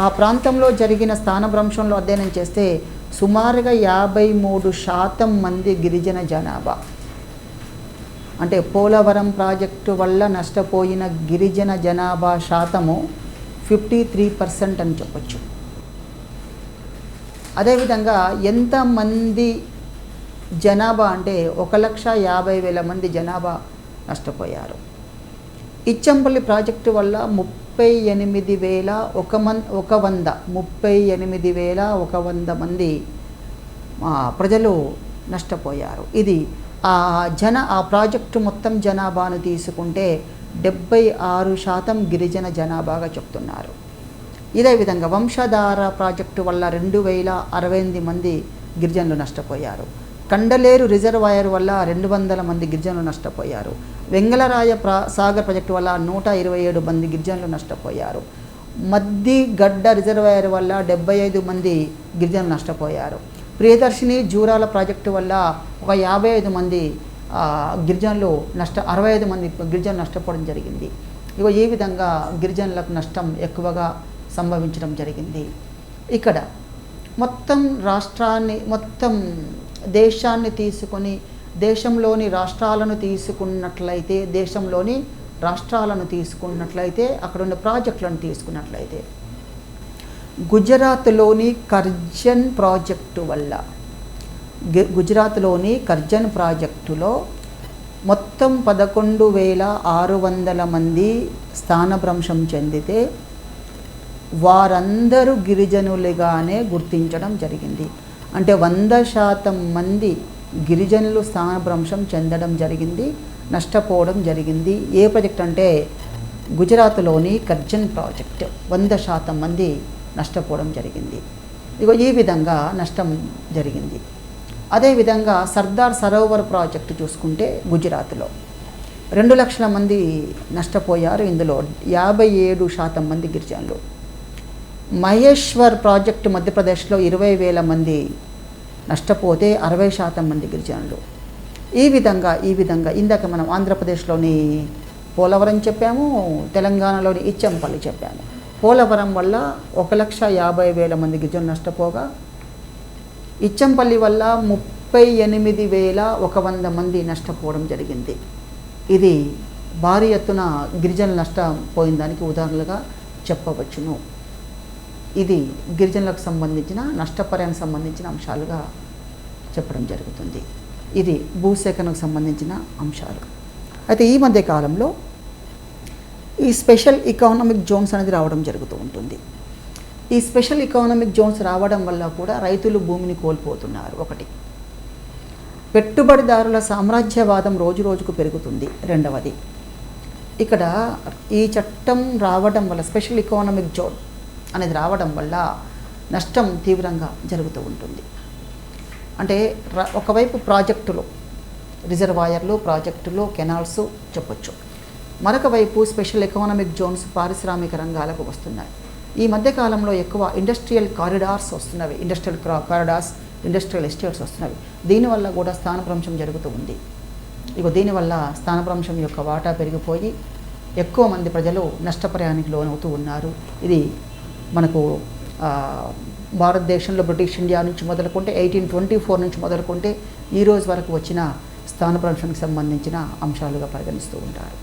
ఆ ప్రాంతంలో జరిగిన స్థానభ్రంశంలో అధ్యయనం చేస్తే సుమారుగా 53% మంది గిరిజన జనాభా, అంటే పోలవరం ప్రాజెక్టు వల్ల నష్టపోయిన గిరిజన జనాభా శాతము 53% అని చెప్పచ్చు. అదేవిధంగా ఎంతమంది జనాభా అంటే 1,50,000 మంది జనాభా నష్టపోయారు. ఇచ్చంపల్లి ప్రాజెక్టు వల్ల 38,100 మంది ప్రజలు నష్టపోయారు. ఇది ఆ ప్రాజెక్టు మొత్తం జనాభాను తీసుకుంటే 76% గిరిజన జనాభాగా చెప్తున్నారు. ఇదే విధంగా వంశధార ప్రాజెక్టు వల్ల 2,068 మంది గిరిజనులు నష్టపోయారు. కండలేరు రిజర్వాయర్ వల్ల 200 మంది గిరిజనులు నష్టపోయారు. వెంగళరాయ సాగర్ ప్రాజెక్టు వల్ల 127 మంది గిరిజనులు నష్టపోయారు. మద్దిగడ్డ రిజర్వాయర్ వల్ల 75 మంది గిరిజనులు నష్టపోయారు. ప్రియదర్శిని జూరాల ప్రాజెక్టు వల్ల ఒక 55 మంది గిరిజనులు 65 మంది గిరిజనులు నష్టపోవడం జరిగింది. ఇగో ఈ విధంగా గిరిజనులకు నష్టం ఎక్కువగా సంభవించడం జరిగింది. ఇక్కడ మొత్తం దేశాన్ని తీసుకొని దేశంలోని రాష్ట్రాలను తీసుకున్నట్లయితే దేశంలోని రాష్ట్రాలను తీసుకున్నట్లయితే, అక్కడ ఉన్న ప్రాజెక్టులను తీసుకున్నట్లయితే, గుజరాత్లోని కర్జన్ ప్రాజెక్టు వల్ల, గుజరాత్లోని కర్జన్ ప్రాజెక్టులో మొత్తం 11,600 మంది స్థానభ్రంశం చెందితే వారందరూ గిరిజనులుగానే గుర్తించడం జరిగింది. అంటే 100% మంది గిరిజనులు స్థానభ్రంశం చెందడం జరిగింది, నష్టపోవడం జరిగింది. ఏ ప్రాజెక్ట్ అంటే గుజరాత్లోని కర్జన్ ప్రాజెక్ట్ 100% మంది నష్టపోవడం జరిగింది. ఈ విధంగా నష్టం జరిగింది. అదేవిధంగా సర్దార్ సరోవర్ ప్రాజెక్టు చూసుకుంటే గుజరాత్లో 2 లక్షల మంది నష్టపోయారు. ఇందులో 57% మంది గిరిజనులు. మహేశ్వర్ ప్రాజెక్టు మధ్యప్రదేశ్లో 20,000 మంది నష్టపోతే 60% మంది గిరిజనులు. ఈ విధంగా ఇందాక మనం ఆంధ్రప్రదేశ్లోని పోలవరం చెప్పాము, తెలంగాణలోని ఇచ్చంపల్లి చెప్పాము. పోలవరం వల్ల 1,50,000 మంది గిరిజనులు నష్టపోగా, ఇచ్చంపల్లి వల్ల 38,100 మంది నష్టపోవడం జరిగింది. ఇది భారీ ఎత్తున గిరిజనులు నష్టపోయిన దానికి ఉదాహరణలుగా చెప్పవచ్చును. ఇది గిరిజనులకు సంబంధించిన నష్టపరిహారానికి సంబంధించిన అంశాలుగా చెప్పడం జరుగుతుంది. ఇది భూసేకరణకు సంబంధించిన అంశాలు. అయితే ఈ మధ్య కాలంలో ఈ స్పెషల్ ఎకనామిక్ జోన్స్ అనేది రావడం జరుగుతూ ఉంటుంది. ఈ స్పెషల్ ఎకనామిక్ జోన్స్ రావడం వల్ల కూడా రైతులు భూమిని కోల్పోతున్నారు. ఒకటి, పెట్టుబడిదారుల సామ్రాజ్యవాదం రోజు రోజుకు పెరుగుతుంది. రెండవది, ఇక్కడ ఈ చట్టం రావడం వల్ల, స్పెషల్ ఎకనామిక్ జోన్ అనేది రావడం వల్ల నష్టం తీవ్రంగా జరుగుతూ ఉంటుంది. అంటే ఒకవైపు ప్రాజెక్టులు, రిజర్వాయర్లు, ప్రాజెక్టులు, కెనాల్స్ చెప్పొచ్చు. మరొక వైపు స్పెషల్ ఎకనామిక్ జోన్స్ పారిశ్రామిక రంగాలకు వస్తున్నాయి. ఈ మధ్యకాలంలో ఎక్కువ ఇండస్ట్రియల్ కారిడార్స్ వస్తున్నవి, ఇండస్ట్రియల్ కారిడార్స్, ఇండస్ట్రియల్ ఎస్టేట్స్ వస్తున్నవి. దీనివల్ల కూడా స్థానభ్రంశం జరుగుతూ ఉంది. దీనివల్ల స్థానభ్రంశం యొక్క వాటా పెరిగిపోయి ఎక్కువ మంది ప్రజలు నష్టపరిహారానికి లోనవుతూ ఉన్నారు. ఇది మనకు భారతదేశంలో బ్రిటిష్ ఇండియా నుంచి మొదలుకుంటే 1824 నుంచి మొదలుకుంటే ఈ రోజు వరకు వచ్చిన స్థానభ్రంశానికి సంబంధించిన అంశాలుగా పరిగణిస్తూ ఉంటారు.